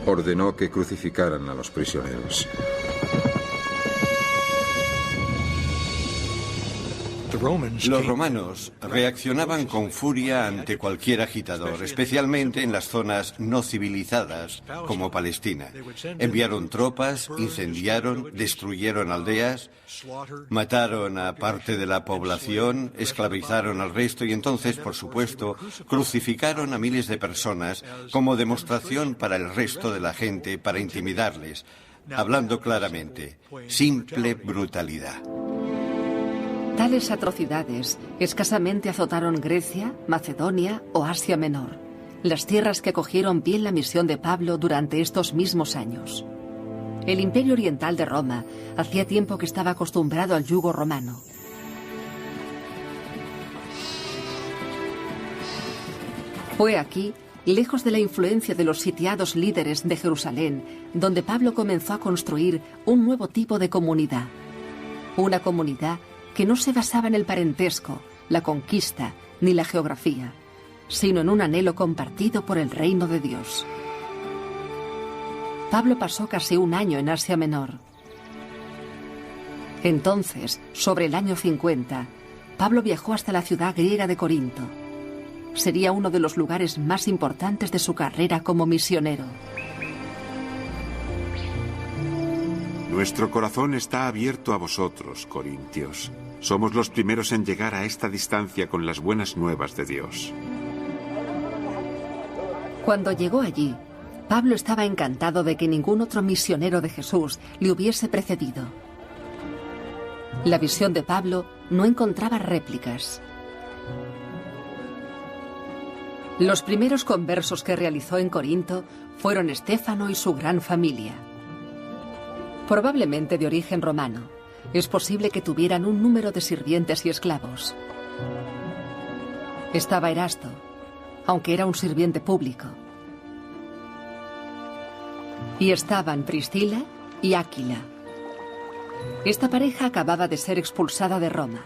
Ordenó que crucificaran a los prisioneros. Los romanos reaccionaban con furia ante cualquier agitador, especialmente en las zonas no civilizadas, como Palestina. Enviaron tropas, incendiaron, destruyeron aldeas, mataron a parte de la población, esclavizaron al resto y entonces, por supuesto, crucificaron a miles de personas como demostración para el resto de la gente, para intimidarles, hablando claramente, simple brutalidad. Tales atrocidades escasamente azotaron Grecia, Macedonia o Asia Menor, las tierras que cogieron bien la misión de Pablo durante estos mismos años. El Imperio Oriental de Roma hacía tiempo que estaba acostumbrado al yugo romano. Fue aquí lejos de la influencia de los sitiados líderes de Jerusalén, donde Pablo comenzó a construir un nuevo tipo de comunidad. Una comunidad que no se basaba en el parentesco, la conquista ni la geografía, sino en un anhelo compartido por el reino de Dios. Pablo pasó casi un año en Asia Menor. Entonces, sobre el año 50, Pablo viajó hasta la ciudad griega de Corinto. Sería uno de los lugares más importantes de su carrera como misionero. Nuestro corazón está abierto a vosotros, corintios. Somos los primeros en llegar a esta distancia con las buenas nuevas de Dios. Cuando llegó allí, Pablo estaba encantado de que ningún otro misionero de Jesús le hubiese precedido. La visión de Pablo no encontraba réplicas. Los primeros conversos que realizó en Corinto fueron Estéfano y su gran familia. Probablemente de origen romano, es posible que tuvieran un número de sirvientes y esclavos. Estaba Erasto, aunque era un sirviente público. Y estaban Priscila y Áquila. Esta pareja acababa de ser expulsada de Roma.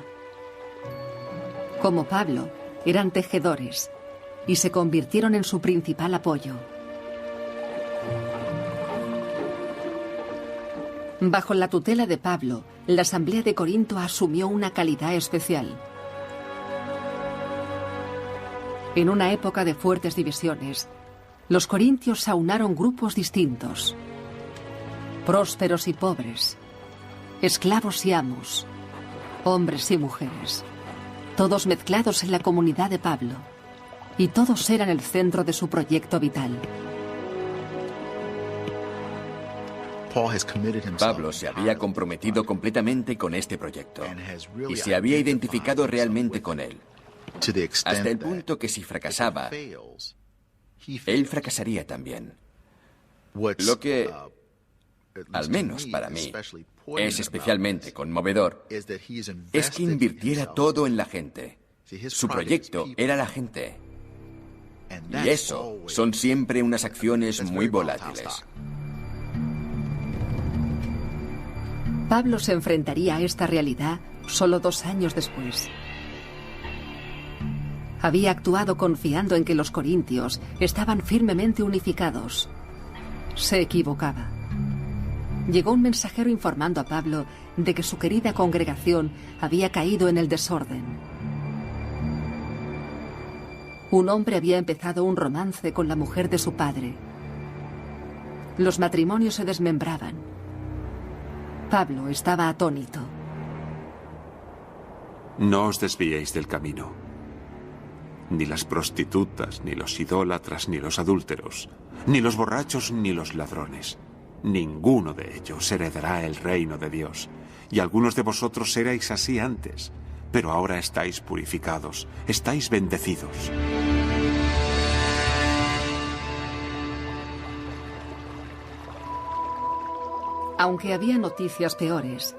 Como Pablo, eran tejedores y se convirtieron en su principal apoyo. Bajo la tutela de Pablo, la Asamblea de Corinto asumió una calidad especial. En una época de fuertes divisiones, los corintios aunaron grupos distintos, prósperos y pobres, esclavos y amos, hombres y mujeres, todos mezclados en la comunidad de Pablo, y todos eran el centro de su proyecto vital. Pablo se había comprometido completamente con este proyecto y se había identificado realmente con él, hasta el punto que si fracasaba, él fracasaría también. Lo que, al menos para mí, es especialmente conmovedor es que invirtiera todo en la gente. Su proyecto era la gente. Y eso son siempre unas acciones muy volátiles. Pablo se enfrentaría a esta realidad solo 2 años después. Había actuado confiando en que los corintios estaban firmemente unificados. Se equivocaba. Llegó un mensajero informando a Pablo de que su querida congregación había caído en el desorden. Un hombre había empezado un romance con la mujer de su padre. Los matrimonios se desmembraban. Pablo estaba atónito. No os desviéis del camino. Ni las prostitutas, ni los idólatras, ni los adúlteros, ni los borrachos, ni los ladrones. Ninguno de ellos heredará el reino de Dios. Y algunos de vosotros erais así antes, pero ahora estáis purificados, estáis bendecidos. Aunque había noticias peores,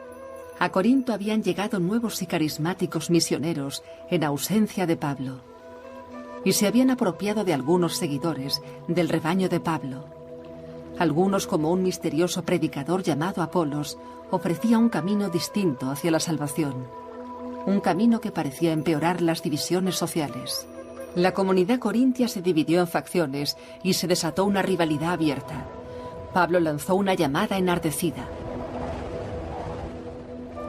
a Corinto habían llegado nuevos y carismáticos misioneros en ausencia de Pablo, y se habían apropiado de algunos seguidores del rebaño de Pablo. Algunos, como un misterioso predicador llamado Apolos, ofrecía un camino distinto hacia la salvación, un camino que parecía empeorar las divisiones sociales. La comunidad corintia se dividió en facciones y se desató una rivalidad abierta. Pablo lanzó una llamada enardecida.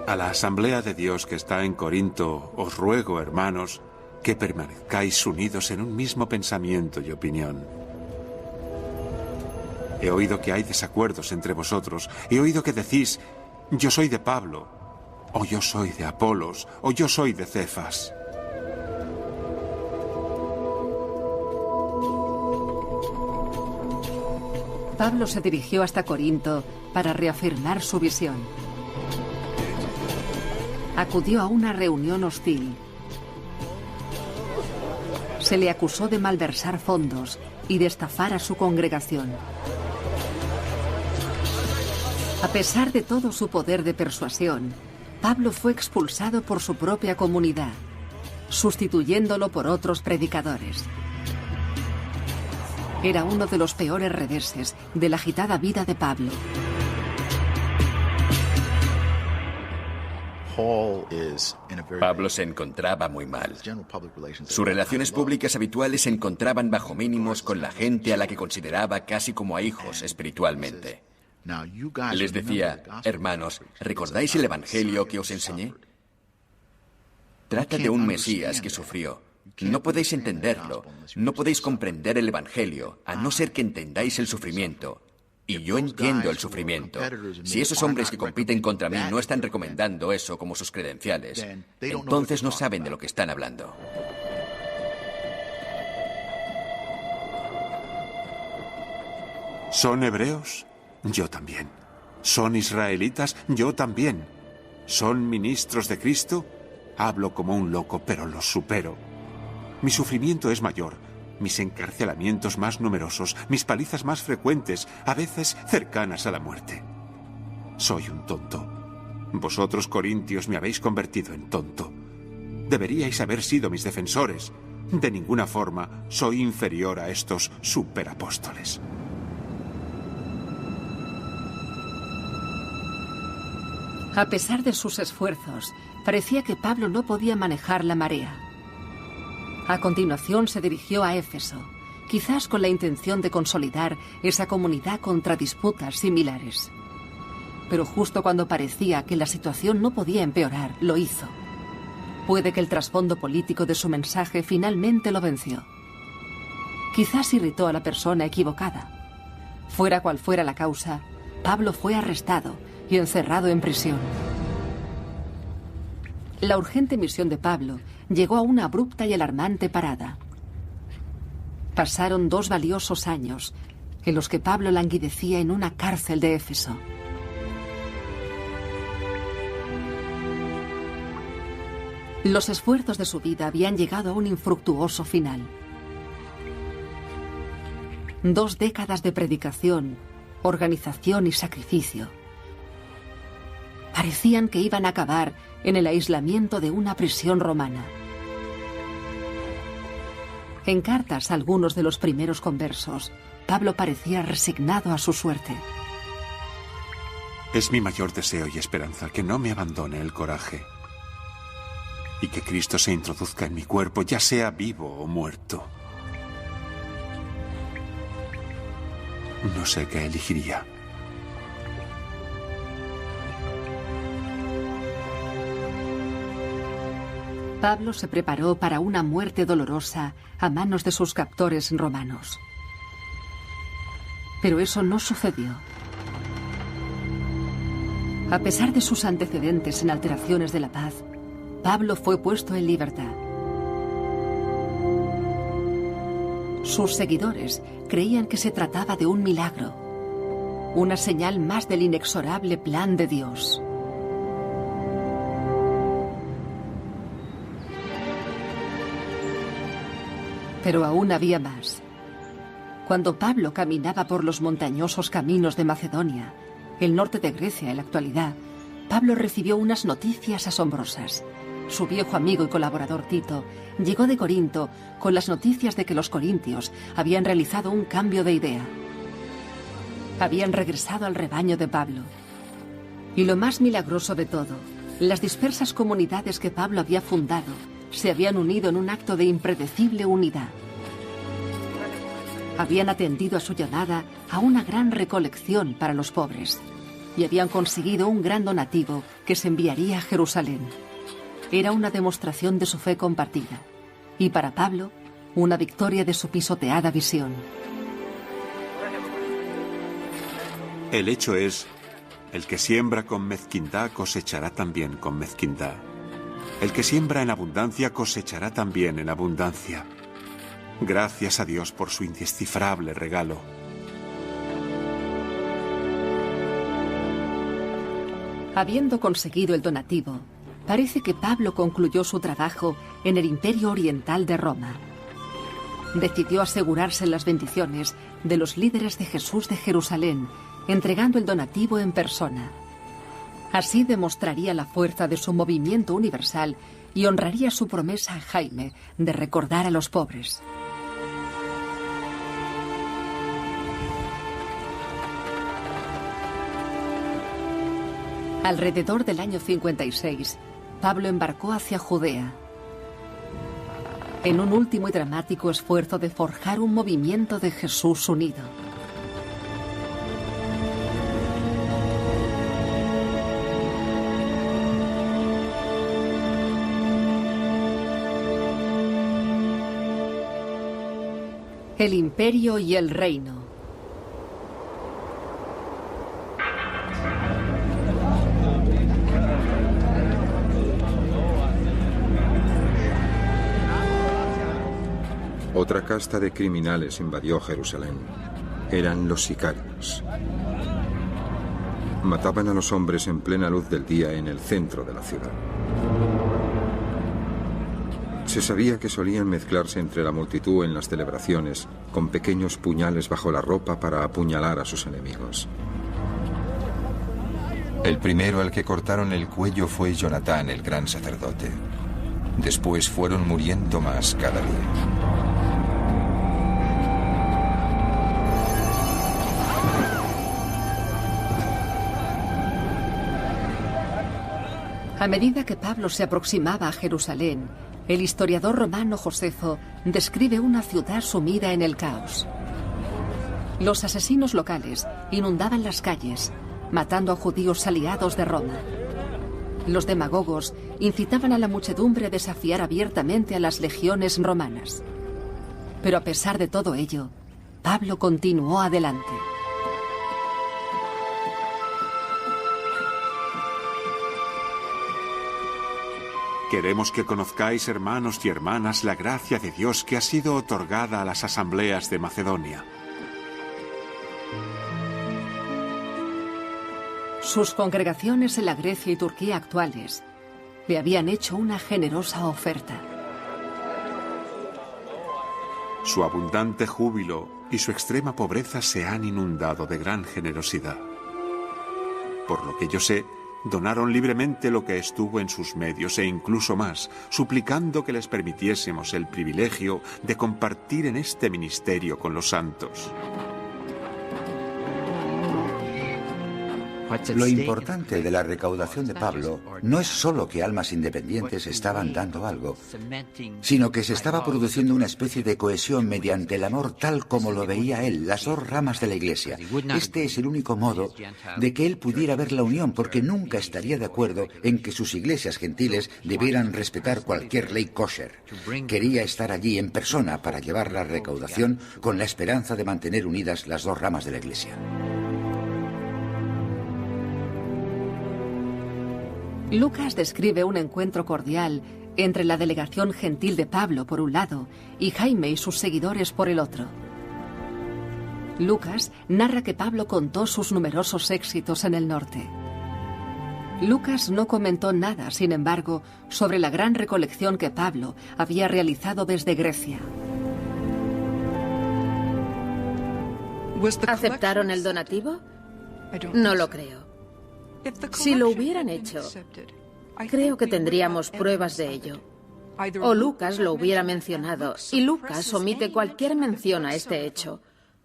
A la Asamblea de Dios que está en Corinto, os ruego, hermanos, que permanezcáis unidos en un mismo pensamiento y opinión. He oído que hay desacuerdos entre vosotros. He oído que decís, yo soy de Pablo, o yo soy de Apolos, o yo soy de Cefas. Pablo se dirigió hasta Corinto para reafirmar su visión. Acudió a una reunión hostil. Se le acusó de malversar fondos y de estafar a su congregación. A pesar de todo su poder de persuasión, Pablo fue expulsado por su propia comunidad, sustituyéndolo por otros predicadores. era uno de los peores reveses de la agitada vida de Pablo. Pablo se encontraba muy mal. Sus relaciones públicas habituales se encontraban bajo mínimos con la gente a la que consideraba casi como a hijos espiritualmente. Les decía: hermanos, ¿recordáis el Evangelio que os enseñé? Trata de un Mesías que sufrió. No podéis entenderlo, no podéis comprender el Evangelio, a no ser que entendáis el sufrimiento. Y yo entiendo el sufrimiento. Si esos hombres que compiten contra mí no están recomendando eso como sus credenciales, entonces no saben de lo que están hablando. ¿Son hebreos? Yo también. ¿Son israelitas? Yo también. ¿Son ministros de Cristo? Hablo como un loco, pero los supero. Mi sufrimiento es mayor, mis encarcelamientos más numerosos, mis palizas más frecuentes, a veces cercanas a la muerte. Soy un tonto. Vosotros, corintios, me habéis convertido en tonto. Deberíais haber sido mis defensores. De ninguna forma soy inferior a estos superapóstoles. A pesar de sus esfuerzos, parecía que Pablo no podía manejar la marea. A continuación se dirigió a Éfeso, quizás con la intención de consolidar esa comunidad contra disputas similares. Pero justo cuando parecía que la situación no podía empeorar, lo hizo. Puede que el trasfondo político de su mensaje finalmente lo venció. Quizás irritó a la persona equivocada. Fuera cual fuera la causa, Pablo fue arrestado y encerrado en prisión. La urgente misión de Pablo llegó a una abrupta y alarmante parada. Pasaron 2 valiosos años en los que Pablo languidecía en una cárcel de Éfeso. Los esfuerzos de su vida habían llegado a un infructuoso final. 2 décadas de predicación, organización y sacrificio parecían que iban a acabar en el aislamiento de una prisión romana. En cartas a algunos de los primeros conversos, Pablo parecía resignado a su suerte. Es mi mayor deseo y esperanza que no me abandone el coraje y que Cristo se introduzca en mi cuerpo, ya sea vivo o muerto. No sé qué elegiría. Pablo se preparó para una muerte dolorosa a manos de sus captores romanos. Pero eso no sucedió. A pesar de sus antecedentes en alteraciones de la paz, Pablo fue puesto en libertad. Sus seguidores creían que se trataba de un milagro, una señal más del inexorable plan de Dios. Pero aún había más. Cuando Pablo caminaba por los montañosos caminos de Macedonia, el norte de Grecia en la actualidad, Pablo recibió unas noticias asombrosas. Su viejo amigo y colaborador Tito llegó de Corinto con las noticias de que los corintios habían realizado un cambio de idea. Habían regresado al rebaño de Pablo. Y lo más milagroso de todo, las dispersas comunidades que Pablo había fundado se habían unido en un acto de impredecible unidad. Habían atendido a su llamada a una gran recolección para los pobres y habían conseguido un gran donativo que se enviaría a Jerusalén. Era una demostración de su fe compartida y para Pablo una victoria de su pisoteada visión. El hecho es, el que siembra con mezquindad cosechará también con mezquindad. El que siembra en abundancia cosechará también en abundancia. Gracias a Dios por su indescifrable regalo. Habiendo conseguido el donativo, parece que Pablo concluyó su trabajo en el Imperio Oriental de Roma. Decidió asegurarse las bendiciones de los líderes de Jesús de Jerusalén, entregando el donativo en persona. Así demostraría la fuerza de su movimiento universal y honraría su promesa a Jaime de recordar a los pobres. Alrededor del año 56, Pablo embarcó hacia Judea, en un último y dramático esfuerzo de forjar un movimiento de Jesús unido. El imperio y el reino. Otra casta de criminales invadió Jerusalén. Eran los sicarios. Mataban a los hombres en plena luz del día en el centro de la ciudad. Se sabía que solían mezclarse entre la multitud en las celebraciones, con pequeños puñales bajo la ropa para apuñalar a sus enemigos. El primero al que cortaron el cuello fue Jonatán, el gran sacerdote. Después fueron muriendo más cada día. A medida que Pablo se aproximaba a Jerusalén, el historiador romano Josefo describe una ciudad sumida en el caos. Los asesinos locales inundaban las calles, matando a judíos aliados de Roma. Los demagogos incitaban a la muchedumbre a desafiar abiertamente a las legiones romanas. Pero a pesar de todo ello, Pablo continuó adelante. Queremos que conozcáis, hermanos y hermanas, la gracia de Dios que ha sido otorgada a las asambleas de Macedonia. Sus congregaciones en la Grecia y Turquía actuales le habían hecho una generosa oferta. Su abundante júbilo y su extrema pobreza se han inundado de gran generosidad. Por lo que yo sé, donaron libremente lo que estuvo en sus medios e incluso más, suplicando que les permitiésemos el privilegio de compartir en este ministerio con los santos. Lo importante de la recaudación de Pablo no es solo que almas independientes estaban dando algo, sino que se estaba produciendo una especie de cohesión mediante el amor tal como lo veía él, las dos ramas de la Iglesia. Este es el único modo de que él pudiera ver la unión, porque nunca estaría de acuerdo en que sus iglesias gentiles debieran respetar cualquier ley kosher. Quería estar allí en persona para llevar la recaudación con la esperanza de mantener unidas las dos ramas de la Iglesia. Lucas describe un encuentro cordial entre la delegación gentil de Pablo por un lado y Jaime y sus seguidores por el otro. Lucas narra que Pablo contó sus numerosos éxitos en el norte. Lucas no comentó nada, sin embargo, sobre la gran recolección que Pablo había realizado desde Grecia. ¿Aceptaron el donativo? No lo creo. Si lo hubieran hecho, creo que tendríamos pruebas de ello. O Lucas lo hubiera mencionado, y Lucas omite cualquier mención a este hecho.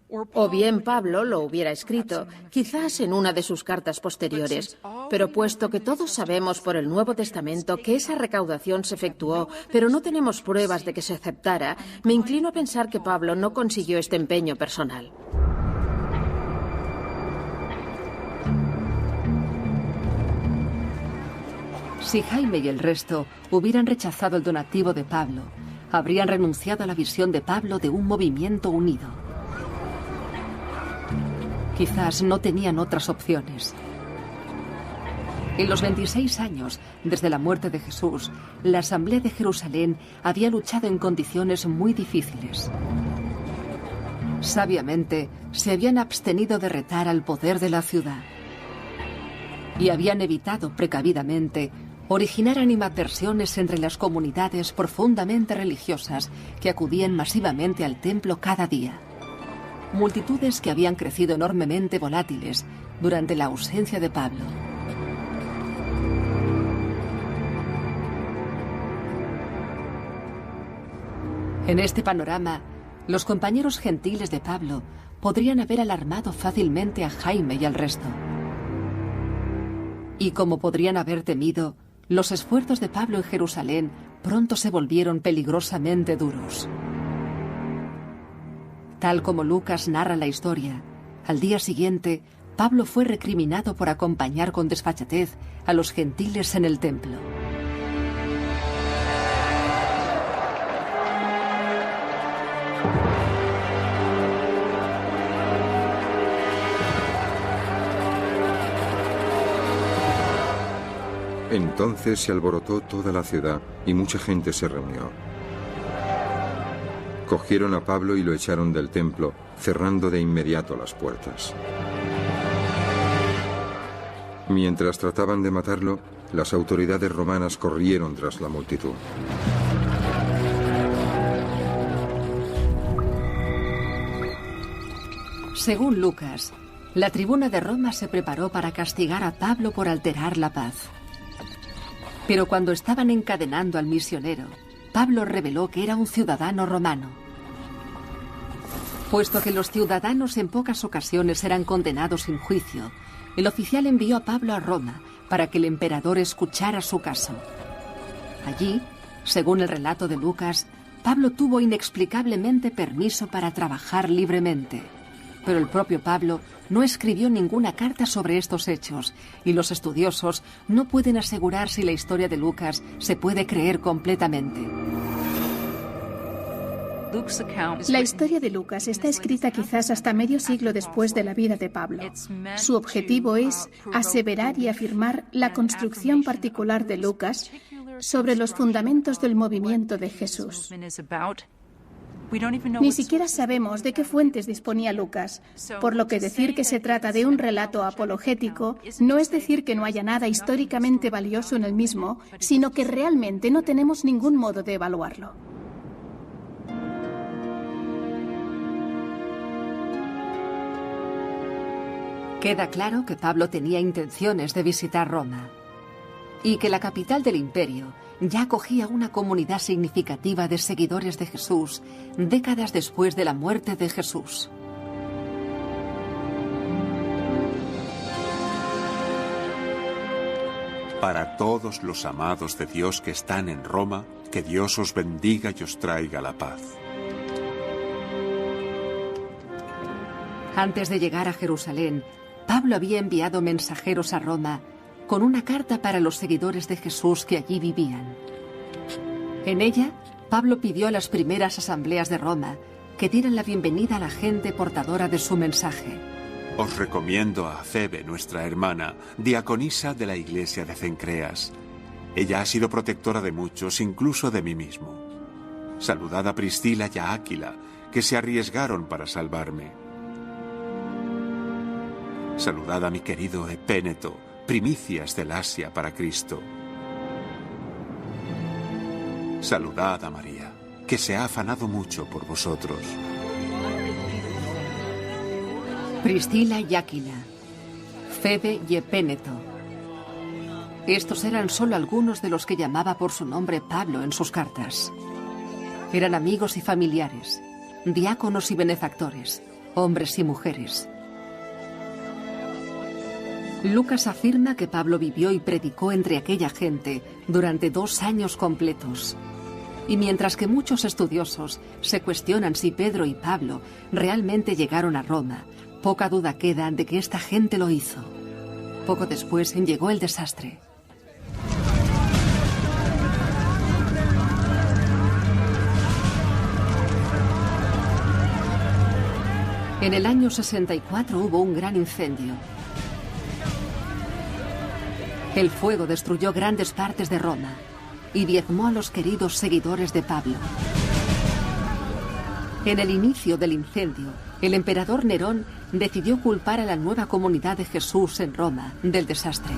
O bien Pablo lo hubiera escrito, quizás en una de sus cartas posteriores. Pero puesto que todos sabemos por el Nuevo Testamento que esa recaudación se efectuó, pero no tenemos pruebas de que se aceptara, me inclino a pensar que Pablo no consiguió este empeño personal. Si Jaime y el resto hubieran rechazado el donativo de Pablo, habrían renunciado a la visión de Pablo de un movimiento unido. Quizás no tenían otras opciones. En los 26 años desde la muerte de Jesús, la Asamblea de Jerusalén había luchado en condiciones muy difíciles. Sabiamente, se habían abstenido de retar al poder de la ciudad y habían evitado precavidamente originar animadversiones entre las comunidades profundamente religiosas que acudían masivamente al templo cada día. Multitudes que habían crecido enormemente volátiles durante la ausencia de Pablo. En este panorama, los compañeros gentiles de Pablo podrían haber alarmado fácilmente a Jaime y al resto. Y como podrían haber temido, los esfuerzos de Pablo en Jerusalén pronto se volvieron peligrosamente duros. Tal como Lucas narra la historia, al día siguiente, Pablo fue recriminado por acompañar con desfachatez a los gentiles en el templo. Entonces se alborotó toda la ciudad y mucha gente se reunió. Cogieron a Pablo y lo echaron del templo, cerrando de inmediato las puertas. Mientras trataban de matarlo, las autoridades romanas corrieron tras la multitud. Según Lucas, la tribuna de Roma se preparó para castigar a Pablo por alterar la paz. Pero cuando estaban encadenando al misionero, Pablo reveló que era un ciudadano romano. Puesto que los ciudadanos en pocas ocasiones eran condenados sin juicio, el oficial envió a Pablo a Roma para que el emperador escuchara su caso. Allí, según el relato de Lucas, Pablo tuvo inexplicablemente permiso para trabajar libremente. Pero el propio Pablo no escribió ninguna carta sobre estos hechos, y los estudiosos no pueden asegurar si la historia de Lucas se puede creer completamente. La historia de Lucas está escrita quizás hasta medio siglo después de la vida de Pablo. Su objetivo es aseverar y afirmar la construcción particular de Lucas sobre los fundamentos del movimiento de Jesús. Ni siquiera sabemos de qué fuentes disponía Lucas, por lo que decir que se trata de un relato apologético no es decir que no haya nada históricamente valioso en el mismo, sino que realmente no tenemos ningún modo de evaluarlo. Queda claro que Pablo tenía intenciones de visitar Roma y que la capital del imperio ya acogía una comunidad significativa de seguidores de Jesús décadas después de la muerte de Jesús. Para todos los amados de Dios que están en Roma, que Dios os bendiga y os traiga la paz. Antes de llegar a Jerusalén, Pablo había enviado mensajeros a Roma con una carta para los seguidores de Jesús que allí vivían. En ella, Pablo pidió a las primeras asambleas de Roma que dieran la bienvenida a la gente portadora de su mensaje. Os recomiendo a Febe, nuestra hermana, diaconisa de la iglesia de Cencreas. Ella ha sido protectora de muchos, incluso de mí mismo. Saludad a Priscila y a Áquila, que se arriesgaron para salvarme. Saludad a mi querido Epéneto, primicias del Asia para Cristo. Saludad a María, que se ha afanado mucho por vosotros. Priscila y Áquila, Febe y Epéneto. Estos eran solo algunos de los que llamaba por su nombre Pablo en sus cartas. Eran amigos y familiares, diáconos y benefactores, hombres y mujeres. Lucas afirma que Pablo vivió y predicó entre aquella gente durante 2 años completos. Y mientras que muchos estudiosos se cuestionan si Pedro y Pablo realmente llegaron a Roma, poca duda queda de que esta gente lo hizo. Poco después llegó el desastre. En el año 64 hubo un gran incendio. El fuego destruyó grandes partes de Roma y diezmó a los queridos seguidores de Pablo. En el inicio del incendio, el emperador Nerón decidió culpar a la nueva comunidad de Jesús en Roma del desastre.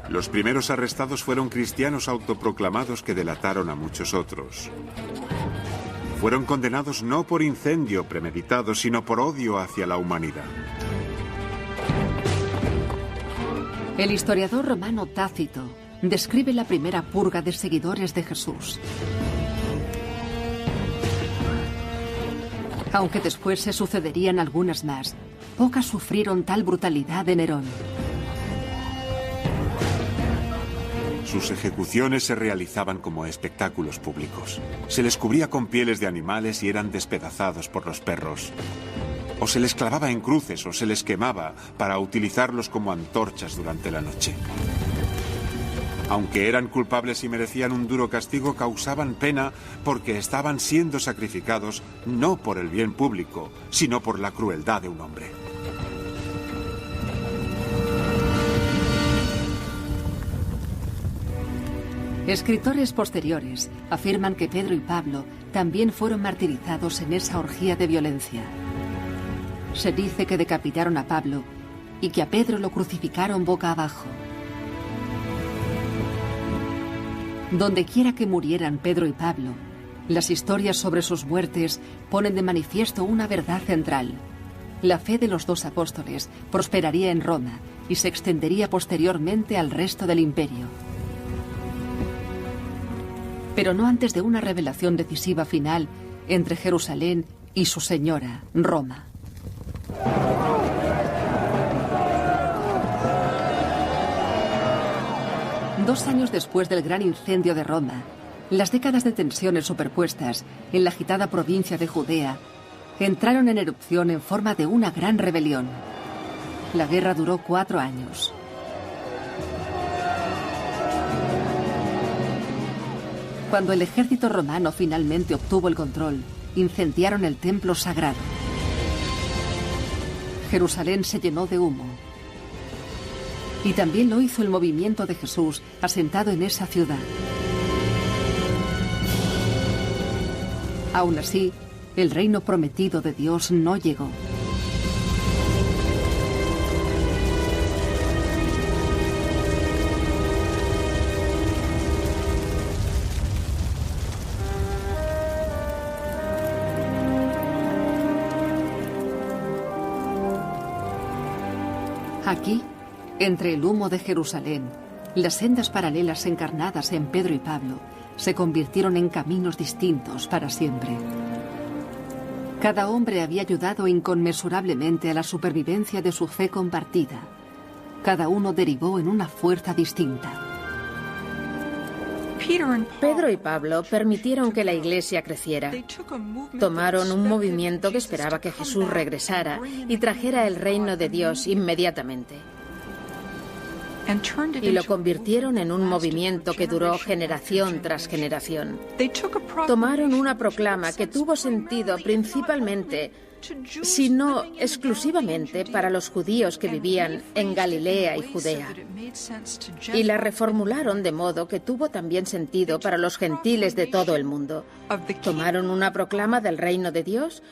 Los primeros arrestados fueron cristianos autoproclamados que delataron a muchos otros. Fueron condenados no por incendio premeditado, sino por odio hacia la humanidad. El historiador romano Tácito describe la primera purga de seguidores de Jesús. Aunque después se sucederían algunas más, pocas sufrieron tal brutalidad de Nerón. Sus ejecuciones se realizaban como espectáculos públicos. Se les cubría con pieles de animales y eran despedazados por los perros. O se les clavaba en cruces o se les quemaba para utilizarlos como antorchas durante la noche. Aunque eran culpables y merecían un duro castigo, causaban pena porque estaban siendo sacrificados no por el bien público, sino por la crueldad de un hombre. Escritores posteriores afirman que Pedro y Pablo también fueron martirizados en esa orgía de violencia. Se dice que decapitaron a Pablo y que a Pedro lo crucificaron boca abajo. Donde quiera que murieran Pedro y Pablo, las historias sobre sus muertes ponen de manifiesto una verdad central. La fe de los dos apóstoles prosperaría en Roma y se extendería posteriormente al resto del imperio. Pero no antes de una revelación decisiva final entre Jerusalén y su señora, Roma. Dos años después del gran incendio de Roma, las décadas de tensiones superpuestas en la agitada provincia de Judea entraron en erupción en forma de una gran rebelión. La guerra duró 4 años. Cuando el ejército romano finalmente obtuvo el control, incendiaron el templo sagrado. Jerusalén se llenó de humo. Y también lo hizo el movimiento de Jesús asentado en esa ciudad. Aún así, el reino prometido de Dios no llegó. Aquí, entre el humo de Jerusalén, las sendas paralelas encarnadas en Pedro y Pablo se convirtieron en caminos distintos para siempre. Cada hombre había ayudado inconmensurablemente a la supervivencia de su fe compartida. Cada uno derivó en una fuerza distinta. Pedro y Pablo permitieron que la iglesia creciera. Tomaron un movimiento que esperaba que Jesús regresara y trajera el reino de Dios inmediatamente. Y lo convirtieron en un movimiento que duró generación tras generación. Tomaron una proclama que tuvo sentido principalmente, si no exclusivamente, para los judíos que vivían en Galilea y Judea. Y la reformularon de modo que tuvo también sentido para los gentiles de todo el mundo. Tomaron una proclama del reino de Dios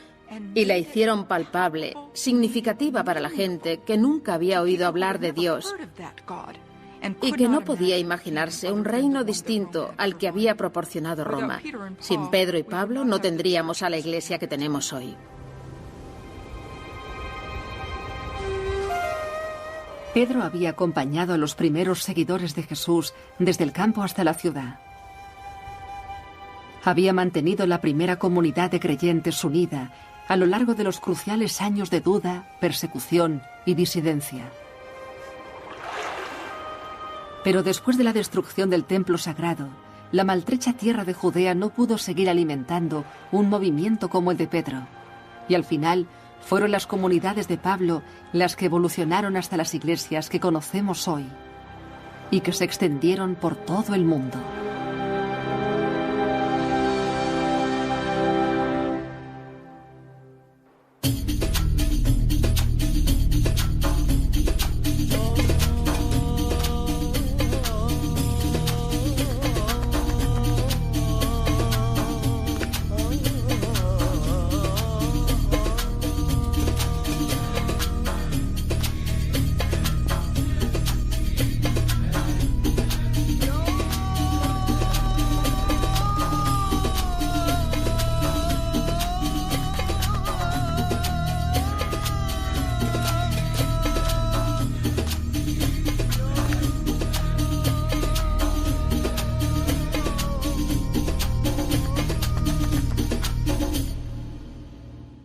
y la hicieron palpable, significativa para la gente que nunca había oído hablar de Dios y que no podía imaginarse un reino distinto al que había proporcionado Roma. Sin Pedro y Pablo no tendríamos a la iglesia que tenemos hoy. Pedro había acompañado a los primeros seguidores de Jesús desde el campo hasta la ciudad. Había mantenido la primera comunidad de creyentes unida a lo largo de los cruciales años de duda, persecución y disidencia. Pero después de la destrucción del templo sagrado, la maltrecha tierra de Judea no pudo seguir alimentando un movimiento como el de Pedro. Y al final fueron las comunidades de Pablo las que evolucionaron hasta las iglesias que conocemos hoy y que se extendieron por todo el mundo.